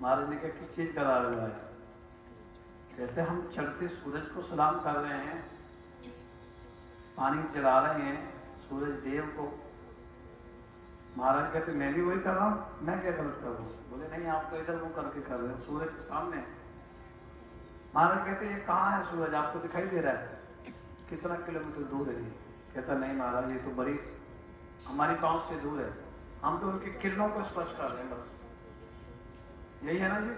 महाराज ने कहा किस चीज का दाग लगाया? कहते हम चढ़ते सूरज को सलाम कर रहे हैं, पानी चला रहे हैं सूरज देव को। महाराज कहते मैं भी वही कर रहा हूँ, मैं क्या गलत कर रहा हूँ? बोले नहीं, आप तो इधर मुंह करके कर रहे हो, सूरज के सामने। महाराज कहते ये कहाँ है सूरज, आपको दिखाई दे रहा है? कितना किलोमीटर दूर है? कहता नहीं महाराज, ये तो बड़ी हमारी पहुंच से दूर है, हम तो उनकी किरणों को स्पर्श कर रहे हैं बस। यही है ना जी,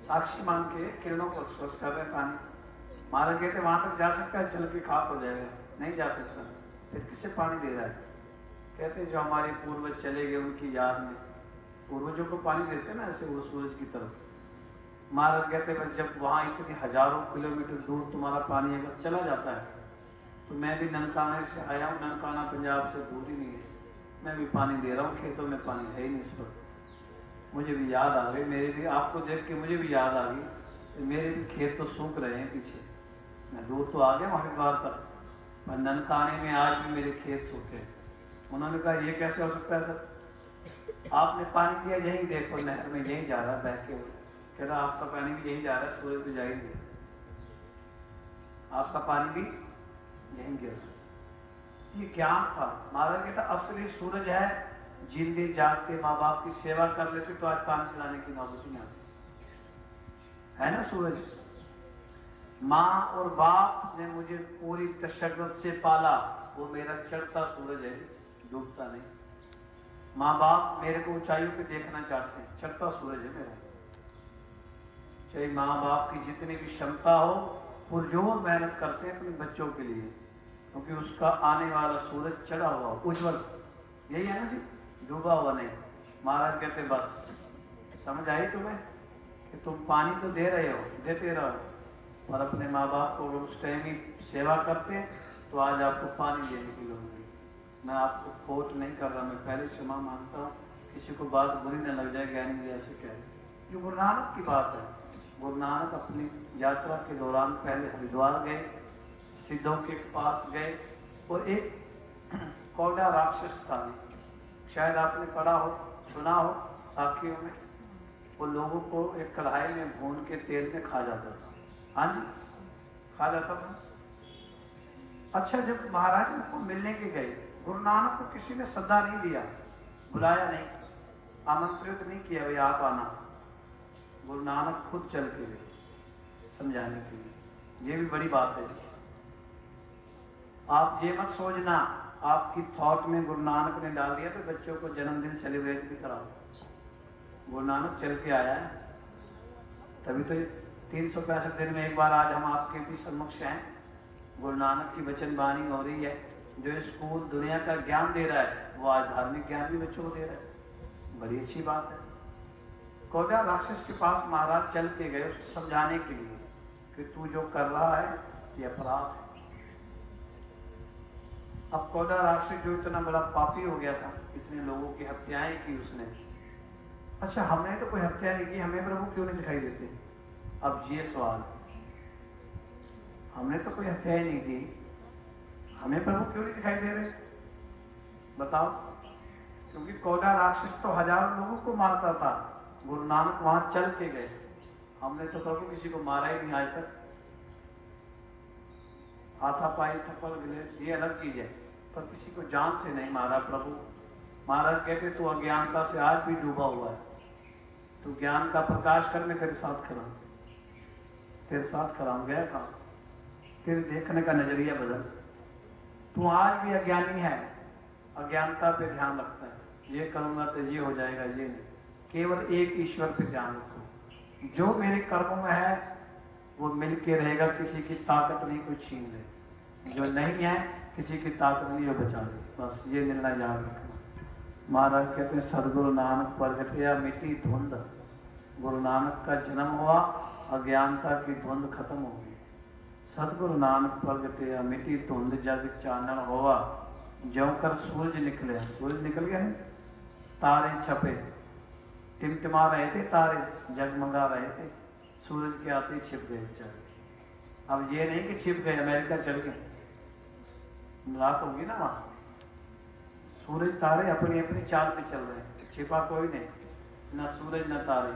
साक्षी मान के किरणों को स्पर्श कर रहे हैं पानी। महाराज कहते वहां तक जा सकता है, चल के खाक हो जाएगा, नहीं जा सकता। फिर किसे पानी दे रहा है? कहते जो हमारे पूर्वज चले गए उनकी याद में पूर्वजों को पानी देते ना ऐसे वो सूरज की तरफ। महाराज कहते हैं जब वहाँ इतनी हजारों किलोमीटर दूर तुम्हारा पानी अगर चला जाता है तो मैं भी ननकाना से आया हूँ, ननकाना पंजाब से दूर ही नहीं है, मैं भी पानी दे रहा हूँ, खेतों में पानी है ही नहीं इस वक्त। मुझे भी याद आ गई, मेरे भी आपको देख के मुझे भी याद आ गई, मेरे भी खेत तो सूख रहे हैं पीछे, मैं दूर तो आ गया हरिद्वार तक, पर ननकाने में आज भी मेरे खेत सूखे। उन्होंने कहा ये कैसे हो सकता है सर, आपने पानी दिया यहीं देखो नहर में यहीं जा रहा बह के, कह रहा आपका पानी भी यहीं जा रहा है, सूरज तो जा ही नहीं, आपका पानी भी यहीं गिर रहा। ये ज्ञान था। महाराज कहता असली सूरज है, जिंदे जागते माँ बाप की सेवा कर लेते तो आज पानी चलाने की नौबत नहीं आती है ना। सूरज माँ और बाप ने मुझे पूरी तशद्दुद से पाला, वो मेरा चढ़ता सूरज है, डूबता नहीं। माँ बाप मेरे को ऊंचाइयों पे देखना चाहते हैं, चढ़ता सूरज है मेरा। चाहे माँ बाप की जितनी भी क्षमता हो, पुरजोर मेहनत करते हैं अपने बच्चों के लिए, क्योंकि उसका आने वाला सूरज चढ़ा हुआ उज्जवल, यही है ना जी, डूबा हुआ नहीं। महाराज कहते बस समझ आई तुम्हें कि तुम पानी तो दे रहे हो, देते रहो, और अपने माँ बाप को उस टाइम ही सेवा करते तो आज आपको पानी देने की लोग नहीं। मैं आपको कोट नहीं कर रहा, मैं पहले क्षमा मांगता हूँ, किसी को बात बुरी न लग जाए, ज्ञानी जी ऐसे कह रहे। ये गुरु नानक की बात है। गुरु नानक अपनी यात्रा के दौरान पहले हरिद्वार गए, सिद्धों के पास गए, और एक कौड़ा राक्षस था, शायद आपने पढ़ा हो सुना हो साखियों में, वो लोगों को एक कढ़ाई में भून के तेल में खा जाता था। हाँ जी, खा जाता था। अच्छा, जब महाराज उनको मिलने के गए, गुरु नानक को किसी ने सद्दा नहीं दिया, बुलाया नहीं, आमंत्रित नहीं किया भाई आप आना। गुरु नानक खुद चल के गए समझाने के लिए। ये भी बड़ी बात है। आप ये मत सोचना आपकी थॉट में गुरु नानक ने डाल दिया तो बच्चों को जन्मदिन सेलिब्रेट भी कराओ। गुरु नानक चल के आया है, तभी तो 365 दिन में एक बार आज हम आपके भी सम्मुख हैं। गुरु नानक की वचन वाणी हो रही है। जो स्कूल दुनिया का ज्ञान दे रहा है वो आज धार्मिक ज्ञान भी बच्चों को दे रहा है, बड़ी अच्छी बात है। कौड़ा राक्षस के पास महाराज चल के गए उसको समझाने के लिए कि तू जो कर रहा है ये अपराध है। अब कौड़ा राक्षस जो इतना बड़ा पापी हो गया था, इतने लोगों की हत्याएं की उसने। अच्छा, हमने तो कोई हत्या नहीं की, हमें प्रभु क्यों नहीं दिखाई देते? अब ये सवाल, हमने तो कोई हत्या ही नहीं की, हमें प्रभु क्यों नहीं दिखाई दे रहे? बताओ। क्योंकि कौड़ा राक्षस तो हजारों लोगों को मारता था, गुरु नानक वहां चल के गए। हमने तो प्रभु किसी को मारा ही नहीं आज तक। हाथापाई थप्पड़ गिले ये अलग चीज है, पर किसी को जान से नहीं मारा प्रभु। महाराज कहते तू अज्ञानता से आज भी डूबा हुआ है, तू ज्ञान का प्रकाश कर, मैं तेरे साथ खड़ा, तेरे साथ खड़ा हूं। गया कहाँ? तेरे देखने का नजरिया बदल। तू आज भी अज्ञानी है, अज्ञानता पे ध्यान रखता है, ये करूंगा तो ये हो जाएगा, ये नहीं। केवल एक ईश्वर पे ध्यान रखो, जो मेरे कर्मों में है वो मिल के रहेगा, किसी की ताकत नहीं कोई छीन ले, जो नहीं है किसी की ताकत नहीं वो बचा ले। बस ये निर्णय याद रखना। महाराज कहते हैं सदगुरु नानक प्रगटया मिटी धुंध। गुरु नानक का जन्म हुआ, अज्ञानता की धुंध खत्म हो गई। सदगुरु नानक प्रगटया मिटी धुंध जग चानन हुआ। ज्यों कर सूरज निकले, सूरज निकल गया है, तारे छपे, टिमटिमा रहे थे तारे, जगमगा रहे थे, सूरज के आते ही छिप गए बेचारे। अब ये नहीं कि छिप गए, अमेरिका चल गए, रात होगी ना वहां। सूरज तारे अपनी अपनी चाल पे चल रहे हैं, छिपा कोई नहीं, न सूरज न तारे।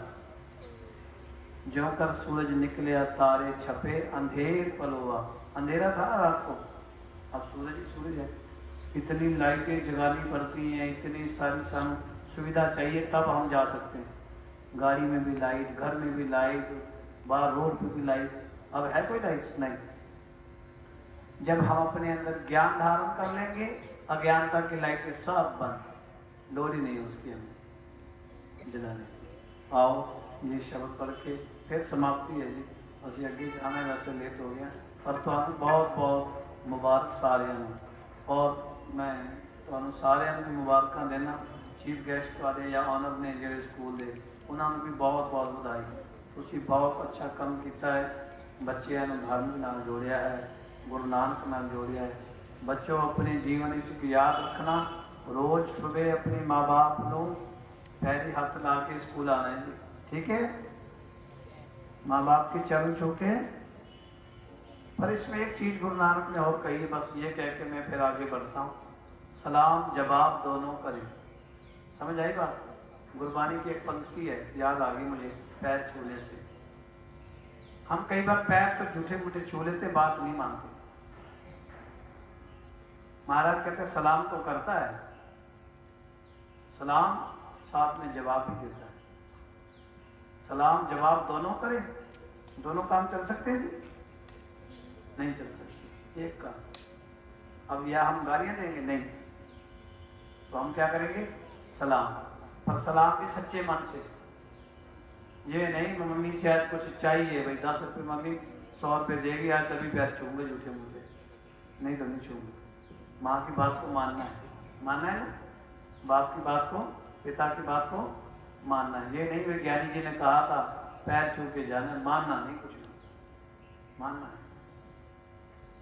ज्यों कर सूरज निकले तारे छपे, अंधेर पलोवा। अंधेरा था ना रात को, अब सूरज ही सूरज है। इतनी लाइटें जगानी पड़ती हैं, इतनी सारी सानू सुविधा चाहिए तब हम जा सकते हैं। गाड़ी में भी लाइट, घर में भी लाइट, बाहर रोड पे भी लाइट। अब है कोई लाइट नहीं। जब हम अपने अंदर ज्ञान धारण कर लेंगे, अज्ञानता की लाइटें सब बंद, लोरी नहीं उसकी हमें जलाने। आओ ये शब्द पढ़ के फिर समाप्ति है जी। ਅਸੀਂ ਅੱਗੇ ਜਾਣਾ ਵੈਸੇ ਲੇਟ ਹੋ ਗਿਆ ਪਰ ਤੁਹਾਨੂੰ ਬਹੁਤ ਬਹੁਤ ਮੁਬਾਰਕ ਸਾਰਿਆਂ ਨੂੰ ਔਰ ਮੈਂ ਤੁਹਾਨੂੰ ਸਾਰਿਆਂ ਨੂੰ ਮੁਬਾਰਕਾਂ ਦੇਣਾ ਚੀਫ ਗੈਸਟ ਵਾਲੇ ਜਾਂ ਆਨਰ ਨੇ ਜਿਹੜੇ ਸਕੂਲ ਦੇ ਉਹਨਾਂ ਨੂੰ ਵੀ ਬਹੁਤ ਬਹੁਤ ਵਧਾਈ ਤੁਸੀਂ ਬਹੁਤ ਅੱਛਾ ਕੰਮ ਕੀਤਾ ਹੈ ਬੱਚਿਆਂ ਨੂੰ ਧਰਮ ਨਾਲ ਜੋੜਿਆ ਹੈ ਗੁਰੂ ਨਾਨਕ ਨਾਲ ਜੋੜਿਆ ਹੈ ਬੱਚੋ ਆਪਣੇ ਜੀਵਨ ਵਿੱਚ ਯਾਦ ਰੱਖਣਾ रोज सुबह अपने माँ बाप लोग पैरी हाथ ला के स्कूल आना है जी ठीक है माँ बाप के चरण छू के पर इसमें एक चीज़ गुरु नानक ने और कही है बस ये कह के मैं फिर आगे बढ़ता हूँ सलाम जवाब दोनों करें समझ आई बात गुरबानी की एक पंक्ति है याद आ गई मुझे पैर छूने से हम कई बार पैर तो झूठे मूठे छू लेते बात नहीं मानते महाराज कहते सलाम तो करता है सलाम साथ में जवाब भी देता है सलाम जवाब दोनों करें दोनों काम चल सकते हैं जी नहीं चल सकते एक काम अब या हम गालियां देंगे नहीं तो हम क्या करेंगे सलाम पर सलाम भी सच्चे मन से ये नहीं मम्मी से आज कुछ चाहिए भाई 10 रुपये मम्मी 100 रुपये देगी आज तभी पैर छूंगे झूठे मुझे नहीं तो नहीं छूंगे माँ की बात को मानना है ना बाप की बात को पिता की बात को मानना है ये नहीं वे ज्ञानी जी ने कहा था पैर छू के जाना मानना नहीं कुछ नहीं मानना है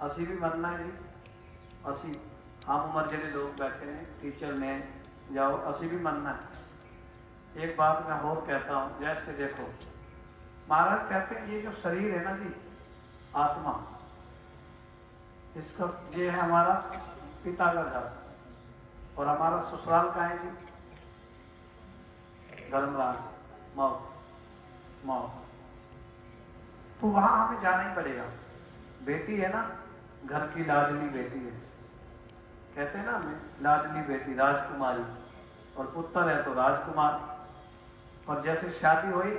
असी भी मानना है जी असी हम उम्र जैसे लोग बैठे हैं टीचर ने जाओ असी भी मानना है एक बात मैं और कहता हूँ जैसे देखो महाराज कहते हैं ये जो शरीर है ना जी आत्मा इसका ये है हमारा पिता का घर और हमारा ससुराल का है जी धर्मराज मौत तो वहां हमें जाना ही पड़ेगा बेटी है ना घर की लाडली बेटी है कहते हैं ना हमें लाडली बेटी राजकुमारी और पुत्र है तो राजकुमार और जैसे शादी हुई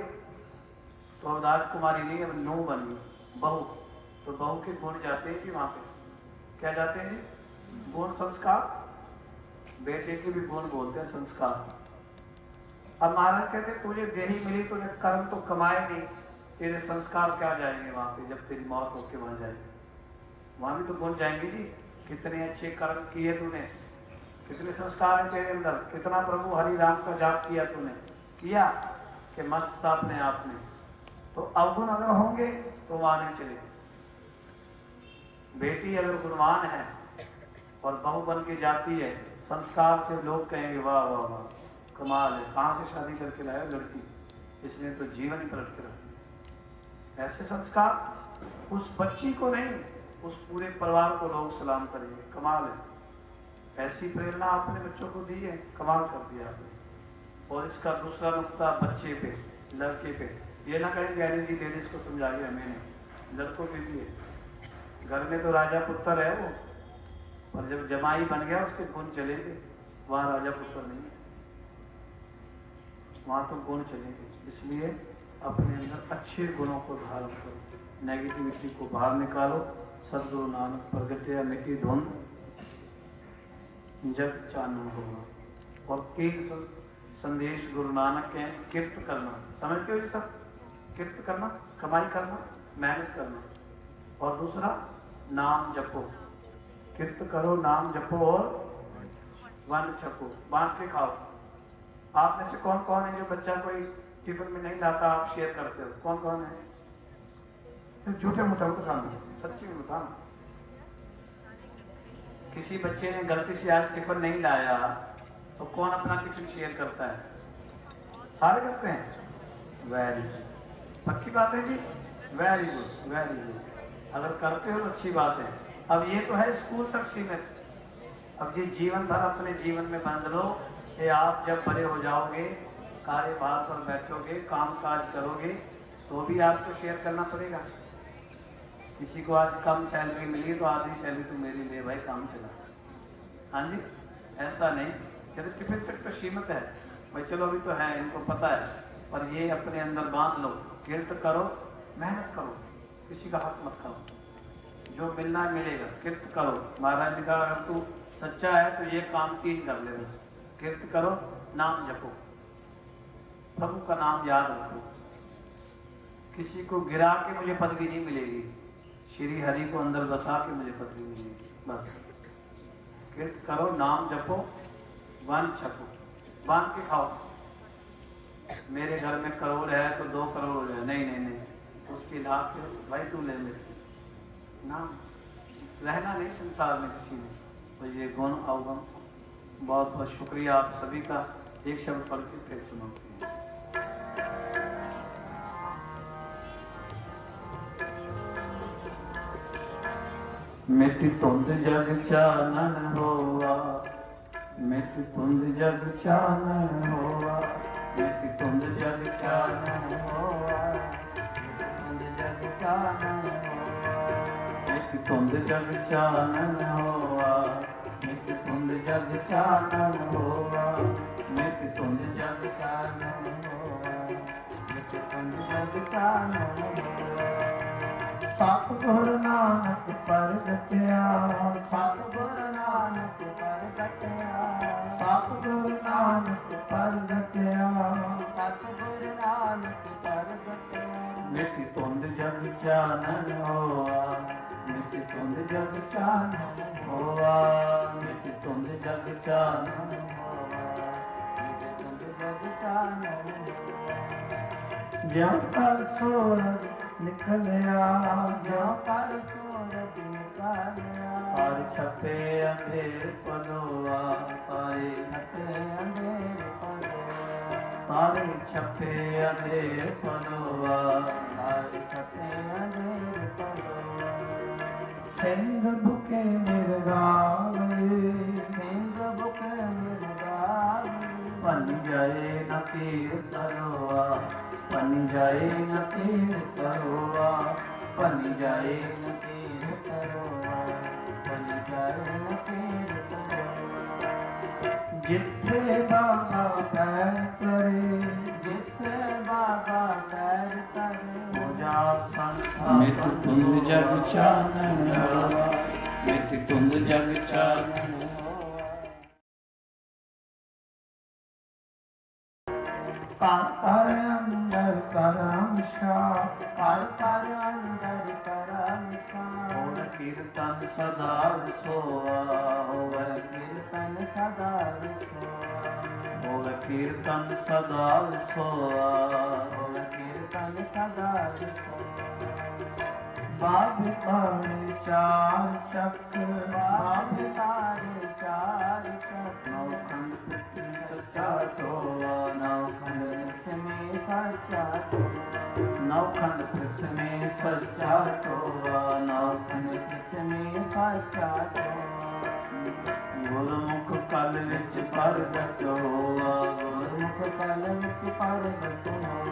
तो अब राजकुमारी नहीं अब नूह बन गई बहू तो बहू के गुण जाते हैं कि वहां पे क्या जाते हैं जी गुण संस्कार बेटे के भी गुण बोलते हैं संस्कार अब महाराज कहते तुझे देही मिली तुझे कर्म तो कमाए नहीं तेरे संस्कार क्या जाएंगे वहां पे जब तेरी मौत होके वहां जाएगी वहां भी तो गुण जाएंगे जी कितने अच्छे कर्म किए तूने कितने संस्कार है तेरे अंदर कितना प्रभु हरि राम का जाप किया तूने किया कि मस्त था अपने आप में तो अवगुण अगर होंगे तो वहां नहीं चले बेटी अगर गुणवान है और बहू बन के जाती है संस्कार से लोग कहेंगे वाह वाह वाह कमाल है कहाँ से शादी करके लाया लड़की इसने तो जीवन ही पलट के रखा ऐसे संस्कार उस बच्ची को नहीं उस पूरे परिवार को लोग सलाम करेंगे कमाल है ऐसी प्रेरणा आपने बच्चों को दी है कमाल कर दिया आपने और इसका दूसरा नुकता बच्चे पे लड़के पे ये ना कहें ज्ञानी जी लेडीज को समझाइए मैंने लड़कों के लिए घर में तो राजा पुत्र है वो और जब जमाई बन गया उसके गुण चलेंगे वहाँ राजा पुत्र नहीं है वहाँ तो गुण चलेंगे इसलिए अपने अंदर अच्छे गुणों को धारण करो नेगेटिविटी को बाहर निकालो सदगुरु नानक प्रगटे मिट्टी धुन जग चानन होगा और तीन संदेश गुरु नानक के किरत करना समझते हो ये सब किरत करना कमाई करना मेहनत करना और दूसरा नाम जपो किरत करो नाम जपो और वन छपो बांट के खाओ आप में से कौन कौन है जो बच्चा कोई टिफिन में नहीं लाता आप शेयर करते हो कौन कौन है तो झूठे मूठे को काम सच्ची में बताओ किसी बच्चे ने गलती से आज टिफिन नहीं लाया तो कौन अपना टिफिन शेयर करता है सारे करते हैं वेरी पक्की बात है जी वेरी गुड अगर करते हो तो अच्छी बात है अब ये तो है स्कूल तक सीमित अब ये जीवन भर अपने जीवन में बांध लो कि आप जब बड़े हो जाओगे कार्यभार पर बैठोगे काम काज करोगे तो भी आपको शेयर करना पड़ेगा किसी को आज कम सैलरी मिली तो आधी सैलरी तो मेरी ले भाई काम चला हाँ जी ऐसा नहीं चलो टिफिन तक तो सीमित है भाई चलो अभी तो है इनको पता है पर ये अपने अंदर बांध लो किरत करो मेहनत करो किसी का हक मत खाओ जो मिलना मिलेगा किरत करो महाराज जी का अगर तू सच्चा है तो ये काम 3 कर ले बस किरत करो नाम जपो प्रभु का नाम याद रखो किसी को गिरा के मुझे पदवी नहीं मिलेगी, श्री हरि को अंदर बसा के मुझे पदवी मिलेगी। बस कीर्त करो, नाम जपो, वन छपो, बांध के खाओ। मेरे घर में करोड़ है तो 2 करोड़ हो जाए, नहीं नहीं नहीं, उसकी लाख भाई तू ले मेरे से। नाम रहना नहीं संसार में किसी में, तो ये गुण अवगुण। बहुत बहुत शुक्रिया आप सभी का। एक शब्द पढ़ के फिर सुनाते हैं। मिट्टी धुंध जग चानन होवा, मिट्टी धुंध जग चानन होवा, मिट्टी धुंध जग चानन होवा, धुंध जग चानन होवा, मिट्टी धुंध जग चानन होवा, मिट्टी धुंध जग चानन होवा, मिट्टी धुंध जग चानन होवा, मिट्टी धुंध जग चानन होवा। सतगुरु नानक प्रगटया, सतगुरु नानक प्रगटया, सतगुरु नानक प्रगटया, सतगुरु नानक प्रगटया। मिट्टी धुंध जग चानन होवा, मिट्टी धुंध जग चानन होवा, मिट्टी धुंध जग चानन होवा, मिट्टी धुंध जग चानन होवा। ज्यों कर सूरज निकलिया, ज्यों कर सूरज निकलिया, हर छपे अंधेर पलोआ, हरे छपे अंधेर पलोआ, हरे छपे अंधेर पलोआ, हरे छपे अंधेर पलोआ। सिंह बुके मिर्गावे, सिंह बुके मिर्गावे, बन जाए न तीर तरोआ, बन जाए न तीर तरोआ, बन जाए न तीर तरोआ, बन जाए न तीर तरोआ। जिथे बाबा पैर करे, जिथे बाबा पैर करे, हो जा संस्था। मिट्टी धुंध जग चानन होवा, मिट्टी धुंध जग चानन होवा। कर अंदर करम शाह, कर अंदर करम शाह। होवे कीर्तन सदा सोआ, होवे कीर्तन सदा सोआ, होवे कीर्तन सदा सोआ, होवे कीर्तन सदा सोआ। बाब तारे चार चक्र, बाब तारे चार चक्र। नौखंड पृथ्वी सच्चा टोआ, नौखंड पृथ्वी सच्चा टोआ, नौखंड पृथ्वी सच्चा टोआ, नौखंड पृथ्वी सच्चा टोआ। गुरमुख कल विच प्रगट होआ, गुरमुख कल विच प्रगट होआ,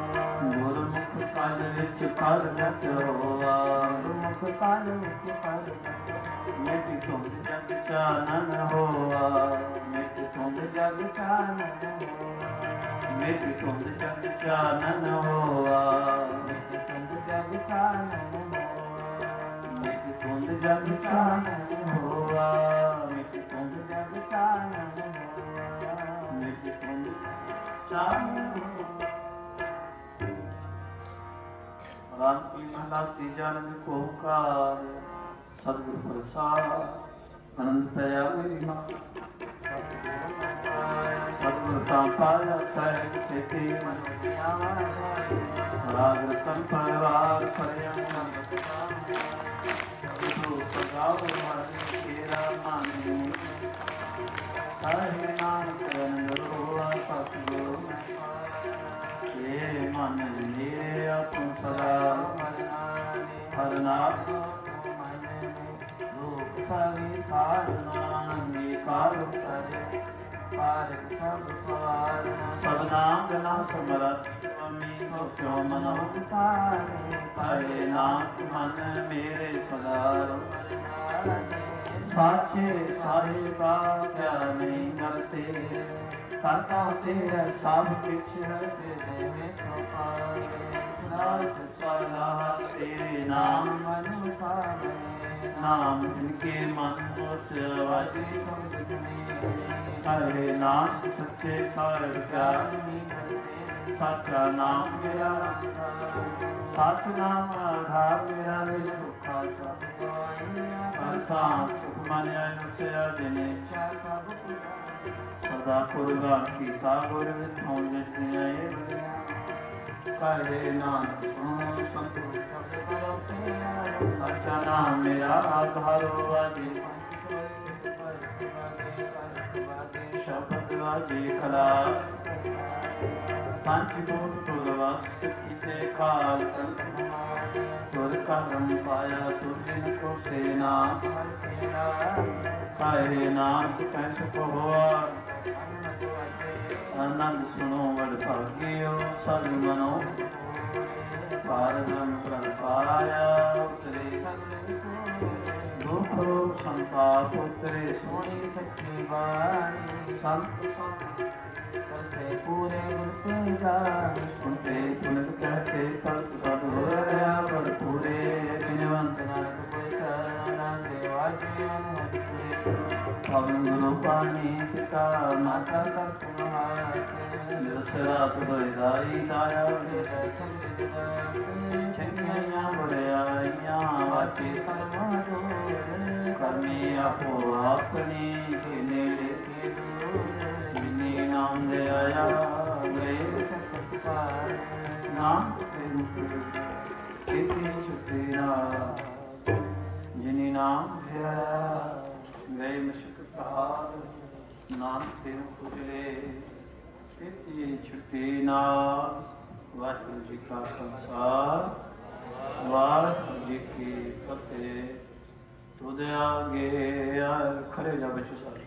गुरमुख कल विच प्रगट होआ, गुरमुख कल विच प्रगट होआ। मिट्टी धुंध जग चानन होआ, मिट्टी धुंध जग चानन होआ, मिट्टी धुंध जग चानन होआ, मिट्टी धुंध जग चानन होआ, मिट्टी धुंध जग चानन होआ, मिट्टी धुंध जग चानन होआ, मिट्टी धुंध चानन होआ। राम की महला तीजा नंद ओंकार, सद्गुरु प्रसाद आनंद तया मेरी माँ। सद्गुरु का पाया सहज सेती मन राग रतन परिवार पर्यम सगाव हरि तेरा मानी। हरे नाम करन रोआ सतगुरु ये मन मेरे अपन सदा हर नाम रूप सभी साधना अंगीकार करे पार सब सवार सब नाम बिना समरथ स्वामी को क्यों मनो सारे। हरे नाम मन मेरे सदा साचे साहिबा क्या नहीं करते करता तेरा सब कुछ है तेरे में तेरे नाम अनुसार नाम जिनके मन वाजी हरे नाम सच्चे सार ਸਾਚਾ ਨਾਮ ਮੇਰਾ ਸਚ ਨਾਮ ਆਧਾਰ ਮੇਰਾ ਨਿਜ ਦੁਖਾ ਸਭ ਗਵਾਈਆ ਹਰ ਸਾਥ ਸੁਖ ਮੰਨਿਆ ਨਸਿਆ ਦਿਨੇ ਚਾ ਸਭ ਸਦਾ ਕੁਰਬਾਨ ਕੀਤਾ ਗੁਰ ਵਿਥੋਂ ਜਿਸ ਨੇ ਆਏ ਕਹੇ ਨਾਨਕ ਸੁਣੋ ਸੰਤੋਖ ਸਭ ਕਰੋ ਸਾਚਾ ਨਾਮ ਮੇਰਾ ਆਧਾਰੋ ਵਾਜੇ ਸ਼ਬਦ ਵਾਜੇ ਕਲਾ ਪੰਜ ਭੂਤ ਤੁਲਵਸ ਕੀਤੇ ਕਾਲ ਤੁਰ ਕਰਮ ਪਾਇਆ ਤੁਰਿਨ ਕੋ ਸੇਨਾ ਕਾਹੇ ਨਾਨਕ ਕੈਸ ਕੋ ਹੋਆ ਆਨੰਦ ਸੁਣੋ ਵਡ ਭਾਗਿਓ ਸਭ ਮਨੋ ਪਾਰਮ ਪ੍ਰਭ ਪਾਇਆ ਉਤਰੇ ਦੁਖ ਸੰਤਾਪ ਉਤਰੇ ਸੋਹਣੀ ਸੱਚੀ ਬਾਣੀ ਸੰਤ ਕਰਸੇ ਪੂਰੇ ਗੁਰ ਪ੍ਰਸਾਦ ਸੁਣਤੇ ਤੁਨਕ ਕਹਤੇ ਕਲਪ ਸਦ ਹੋਇਆ ਪਰ ਪੂਰੇ ਬਿਨਵੰਤ ਨਾਨਕ ਕੋਈ ਚਰਨ ਦੇਵਾ ਜੀਵਨ ਮਤਿ ਪਵਨ ਗੁਰੂ ਪਾਣੀ ਪਿਤਾ ਮਾਤਾ ਦਾ ਤੁਮਹਾਰ ਨਿਰਸਰਾਤ ਹੋਇ ਦਾਈ ਦਾਇਆ ਦੇ ਸੰਗਿਤਾ ਚੰਗੀਆਂ ਬੜਾਈਆਂ ਵਾਚੇ ਕਰਮਾ ਜੋ ਕਰਮੀ ਆਪੋ ਆਪਣੀ ਕੇ ਨੇੜੇ ਤੇ ਦੂਰ ਜਿਨੇ ਨਾਮ ਦੇ ਆਇਆ ਗਏ ਸਤਿ ਪਾਰ ਨਾਮ ਤੇ ਰੂਪ ਕੀਤੀ ਛੁਟੇਰਾ ਜਿਨੇ ਨਾਮ ਦੇ ਆਇਆ ਗਏ ਮੁਸ਼ਕ ਪਾਰ ਨਾਮ ਤੇ ਉਜਲੇ ਕੀਤੀ ਛੁਟੇਨਾ ਵਾਹਿਗੁਰੂ ਜੀ ਕਾ ਖਾਲਸਾ ਵਾਹਿਗੁਰੂ ਜੀ ਕੀ ਫਤਿਹ ਤੁਧ ਆਗੇ ਖੜੇ ਜਾ ਬੱਚੋ ਸਾਰੇ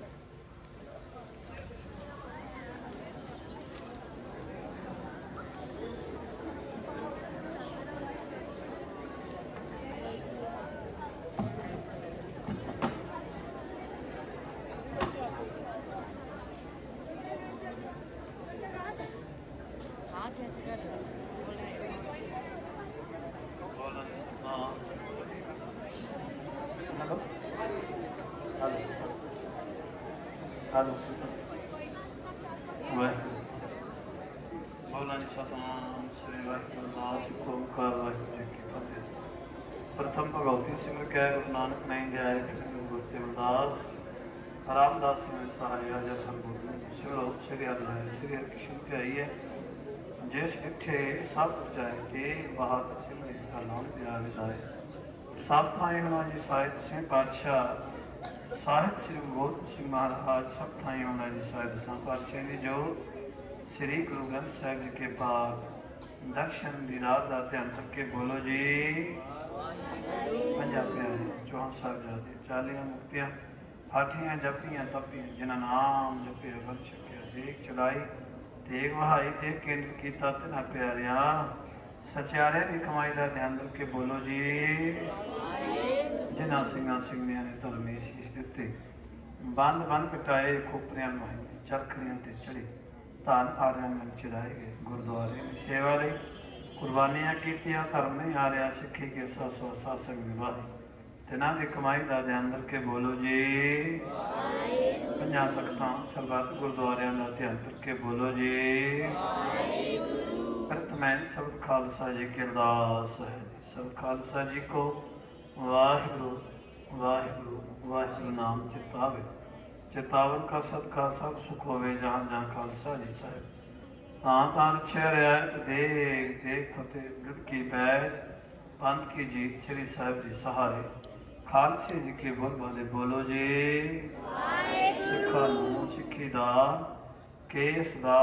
ਸਾਧੂ ਵਾਹਿਗੁਰੂ ਬੋਲਾਂ ਸਤਨਾਮ ਸ੍ਰੀ ਵਾਹਿਗੁਰੂ ਨਾਮ ਸਿੱਖੋ ਓੰਕਾਰ ਵਾਹਿਗੁਰੂ ਜੀ ਕੀ ਫਤਿਹ ਪ੍ਰਥਮ ਭਗਵਤੀ ਸਿਮਰ ਕੈ ਗੁਰੂ ਨਾਨਕ ਨਹੀਂ ਜਾਏ ਗੁਰੂ ਤੇਵਦਾਸ ਰਾਮਦਾਸ ਸਿਮਰ ਸਹਾਇਆ ਜਪ ਗੁਰੂ ਸਿਮਰੋ ਸ੍ਰੀ ਹਰਿ ਸ੍ਰੀ ਕ੍ਰਿਸ਼ਨ ਤੇ ਆਈ ਹੈ ਜਿਸ ਇੱਥੇ ਸਭ ਜਾਏ ਕੇ ਬਾਤ ਸਿਮਰ ਦਾ ਨਾਮ ਪਿਆ ਵਿਦਾਏ ਸਭ ਥਾਈਂ ਹੋਣਾ ਜੀ ਸਾਹਿਬ ਸਿੰਘ ਪਾਤਸ਼ਾਹ ਸਾਹਿਬ ਸ੍ਰੀ ਗੁਰੂ ਗੋਬਿੰਦ ਸਿੰਘ ਮਹਾਰਾਜ ਸਭ ਥਾਈਂ ਹੋਣਾ ਜੀ ਸਾਹਿਬ ਦਸਾਂ ਪਾਤਸ਼ਾਹ ਦੀ ਜੋ ਸ੍ਰੀ ਗੁਰੂ ਗ੍ਰੰਥ ਸਾਹਿਬ ਜੀ ਕੇ ਪਾਕ ਦਰਸ਼ਨ ਦੀ ਰਾਤ ਦਾ ਧਿਆਨ ਕਰਕੇ ਬੋਲੋ ਜੀ ਪੰਜਾ ਪਿਆਰੇ ਚੌਹਾਂ ਸਾਹਿਬ ਜਾਦੇ 40 ਮੁਕਤੀਆਂ ਹਾਥੀਆਂ ਜਪੀਆਂ ਤਪੀਆਂ ਜਿਨ੍ਹਾਂ ਨਾਮ ਜਪਿਆ ਬਲ ਛਕਿਆ ਦੇਖ ਚੜਾਈ ਤੇਗ ਵਹਾਈ ਤੇ ਕੇਂਦਰ ਕੀਤਾ ਤਿਨਾ ਪਿਆਰਿਆਂ ਸਚਿਆਰਿਆਂ ਦੀ ਕਮਾਈ ਦਾ ਧਿਆਨ ਕਰਕੇ ਬੋਲੋ ਜੀ ਜਿਨ੍ਹਾਂ ਸਿੰਘਾਂ ਸਿੰਘਣੀਆਂ ਨੇ ਧਰਮੀ ਸੀਸ ਦਿੱਤੇ ਬੰਦ ਬੰਦ ਕਟਾਏ ਖੋਪਰਿਆਂ ਨੂੰ ਚਰਖੜੀਆਂ ਤੇ ਚੜੇ ਧਨ ਆਰਿਆਂ ਨੂੰ ਚੜਾਏ ਗਏ ਗੁਰਦੁਆਰੇ ਦੀ ਸੇਵਾ ਲਈ ਕੁਰਬਾਨੀਆਂ ਕੀਤੀਆਂ ਧਰਮ ਨਹੀਂ ਆ ਰਿਹਾ ਸਿੱਖੀ ਕੇ ਸਸੋ ਸਾਸੰਗ ਨਿਭਾਈ ਤਿਨਾਂ ਦੀ ਕਮਾਈ ਦਾ ਧਿਆਨ ਕਰਕੇ ਬੋਲੋ ਜੀ ਪੰਜਾਂ ਤਖਤਾਂ ਸਰਬੱਤ ਗੁਰਦੁਆਰਿਆਂ ਦਾ ਧਿਆਨ ਕਰਕੇ ਬੋਲੋ ਜੀ ਪ੍ਰਥਮੈ ਸਬਦ ਖਾਲਸਾ ਜੀ ਕੀ ਅਰਦਾਸ ਹੈ ਸਬਦ ਖਾਲਸਾ ਜੀ ਕੋ ਵਾਹਿਗੁਰੂ ਵਾਹਿਗੁਰੂ ਵਾਹਿਗੁਰੂ ਨਾਮ ਚਿਤਾਵੇ ਚਿਤਾਵਨ ਕਾ ਸਦਕਾ ਸਭ ਸੁਖ ਹੋਵੇ ਜਹਾਂ ਜਹਾਂ ਖਾਲਸਾ ਜੀ ਸਾਹਿਬ ਤਾਂ ਤਾਂ ਛੇ ਰਿਆਇਤ ਦੇਖ ਦੇਖ ਫਤਿਹ ਗੁਰ ਕੀ ਬੈਠ ਪੰਥ ਕੀ ਜੀਤ ਸ੍ਰੀ ਸਾਹਿਬ ਜੀ ਸਹਾਰੇ ਖਾਲਸੇ ਜੀ ਕੇ ਬੋਲ ਬਾਲੇ ਬੋਲੋ ਜੀ ਸਿੱਖਾਂ ਨੂੰ ਸਿੱਖੀ ਦਾ ਕੇਸ ਦਾ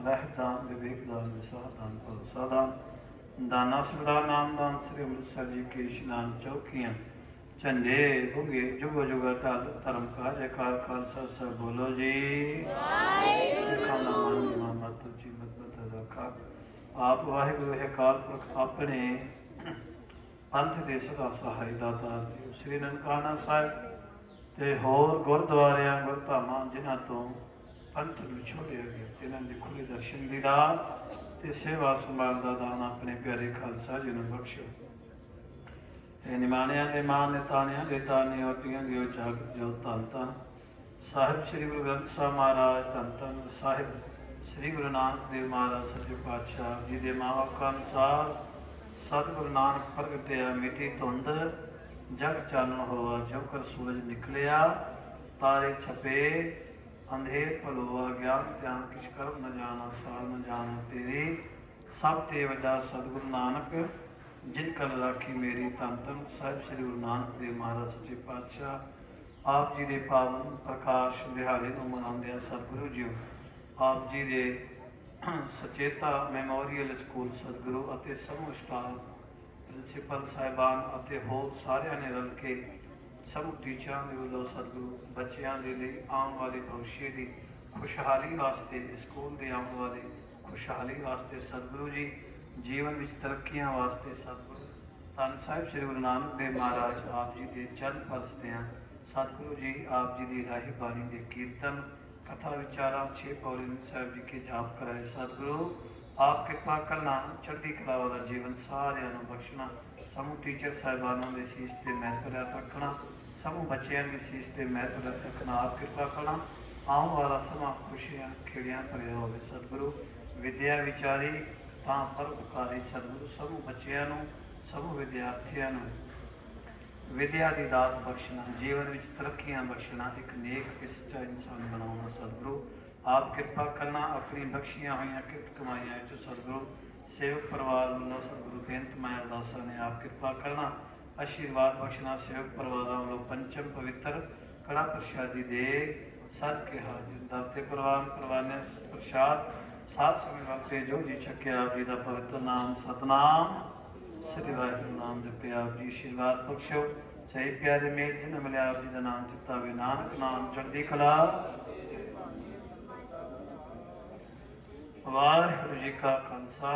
ਰਹਿਦਾਨ ਵਿਵੇਕ ਦਾ ਨਿਸ਼ਾਦਾਨ ਪ੍ਰਸਾਦਾਨ ਦਾਨਾ ਸਦਾ ਨਾਮਦਾਨ ਸ੍ਰੀ ਅੰਮ੍ਰਿਤਸਰ ਜੀ ਕੇ ਇਸ਼ਨਾਨ ਚੌਕੀਆਂ ਝੰਡੇ ਭੁਗੇ ਜੁਗੋ ਜੁਗਾ ਧਰਮ ਕਾ ਜੈਕਾਰ ਖਾਲਸਾ ਸਾਹਿਬ ਬੋਲੋ ਜੀ ਸਿੱਖਾਂ ਦਾ ਮਨ ਮਤ ਜੀ ਮਤ ਰੱਖਾ ਆਪ ਵਾਹਿਗੁਰੂ ਹੈ ਕਾਲ ਪੁਰਖ ਆਪਣੇ ਪੰਥ ਦੇ ਸਦਾ ਸਹਾਈ ਦਾਤਾ ਜੀ ਸ੍ਰੀ ਨਨਕਾਣਾ ਸਾਹਿਬ ਤੇ ਹੋਰ ਗੁਰਦੁਆਰਿਆਂ ਗੁਰਧਾਮਾਂ ਜਿਨ੍ਹਾਂ ਤੋਂ ਪੰਥ ਨੂੰ ਛੋੜਿਆ ਗਿਆ ਜਿਨ੍ਹਾਂ ਦੀ ਖੁੱਲ੍ਹੀ ਦਰਸ਼ਨ ਦੀ ਰਾਹ ਤੇ ਸੇਵਾ ਸੰਭਾਲ ਦਾ ਦਾਨ ਆਪਣੇ ਪਿਆਰੇ ਖਾਲਸਾ ਜੀ ਨੂੰ ਬਖਸ਼ੋ ਇਹ ਨਿਮਾਣਿਆਂ ਦੇ ਮਾਨ ਨੇ ਤਾਣਿਆਂ ਦੇ ਤਾਣੇ ਔਰਤੀਆਂ ਦੀ ਜਾਗਤ ਜੋ ਧੰਨ ਧੰਨ ਸਾਹਿਬ ਸ੍ਰੀ ਗੁਰੂ ਗ੍ਰੰਥ ਸਾਹਿਬ ਮਹਾਰਾਜ ਧੰਨ ਧੰਨ ਸਾਹਿਬ श्री गुरु नानक देव महाराज सच्चे पातशाह जी के महावाक का अनुसार सतगुरु नानक प्रगटया मिटी धुंध जग चानन होवा जो कर सूरज निकलिया तारे छपे अंधेर पलोआ ज्ञान ध्यान किछ कर न जाना साल न जाना तेरी सब ते वड्डा सतगुरु नानक जिन कल राखी मेरी धन धन साहिब श्री गुरु नानक देव महाराज सच्चे पातशाह आप जी के पावन प्रकाश दिहाड़े को मनाते सतगुरु जी आप जी के सचेता मैमोरीअल स्कूल सतगुरु ਅਤੇ ਸਮੂਹ ਸਟਾਫ ਪ੍ਰਿੰਸੀਪਲ ਸਾਹਿਬਾਨ ਅਤੇ ਹੋਰ ਸਾਰਿਆਂ ਨੇ ਰਲ ਕੇ ਸਮੂਹ ਟੀਚਰਾਂ ਦੇ ਵੱਲੋਂ ਸਤਿਗੁਰੂ ਬੱਚਿਆਂ ਦੇ ਲਈ ਆਉਣ ਵਾਲੇ ਭਵਿੱਖ ਦੀ ਖੁਸ਼ਹਾਲੀ ਵਾਸਤੇ ਸਕੂਲ ਦੇ ਆਉਣ ਵਾਲੇ ਖੁਸ਼ਹਾਲੀ ਵਾਸਤੇ ਸਤਿਗੁਰੂ ਜੀ ਜੀਵਨ ਵਿੱਚ ਤਰੱਕੀਆਂ ਵਾਸਤੇ ਸਤਿਗੁਰੂ ਧੰਨ ਸਾਹਿਬ ਸ੍ਰੀ ਗੁਰੂ ਨਾਨਕ ਦੇਵ ਮਹਾਰਾਜ ਆਪ ਜੀ ਦੇ ਚਰਨ ਪਰਸਦੇ ਹਾਂ सतगुरु जी आप जी की राही बाणी के कीर्तन कथा विचारा 6 पौड़ी साहब जी के जाप कराए सतगुरु आप कृपा करना चढ़ती कला वाला जीवन सारे बख्शना समूह टीचर साहिबानों के शीश से महत्व रखना समूह बच्चों की शीश से महत्व रखना आप कृपा करना आने वाला समा खुशियां खिड़ियां भरिया हो सतगुरु विद्या विचारी तां परोपकारी सतगुरु समूह बच्चों समूह विद्यार्थियों विद्या की दात बख्शना जीवन में तरक्कियां बख्शना एक नेक ते सच्चा इंसान बनाना सतगुरु आप कृपा करना अपनी बख्शियां हुई किरत कमाइया चो सतगुरु सेवक परिवार वालों सतगुरु बेनत मैं अरदासा ने आप कृपा करना आशीर्वाद बख्शना सेवक परिवार वालों पंचम पवित्र कड़ा प्रसादी दे सज के हाजिर दाते परवान परवाने प्रसाद सात समय वक्ते जो जी छके आप जी का पवित्र नाम सतनाम श्री वाहिगुरु नाम जपे आप जी आशीर्वाद बख्शो सही प्यारे मेल जिन्हें मिले आप जी का नाम चिता वे नानक नाम चढ़ती कला वाहिगुरु जी का खालसा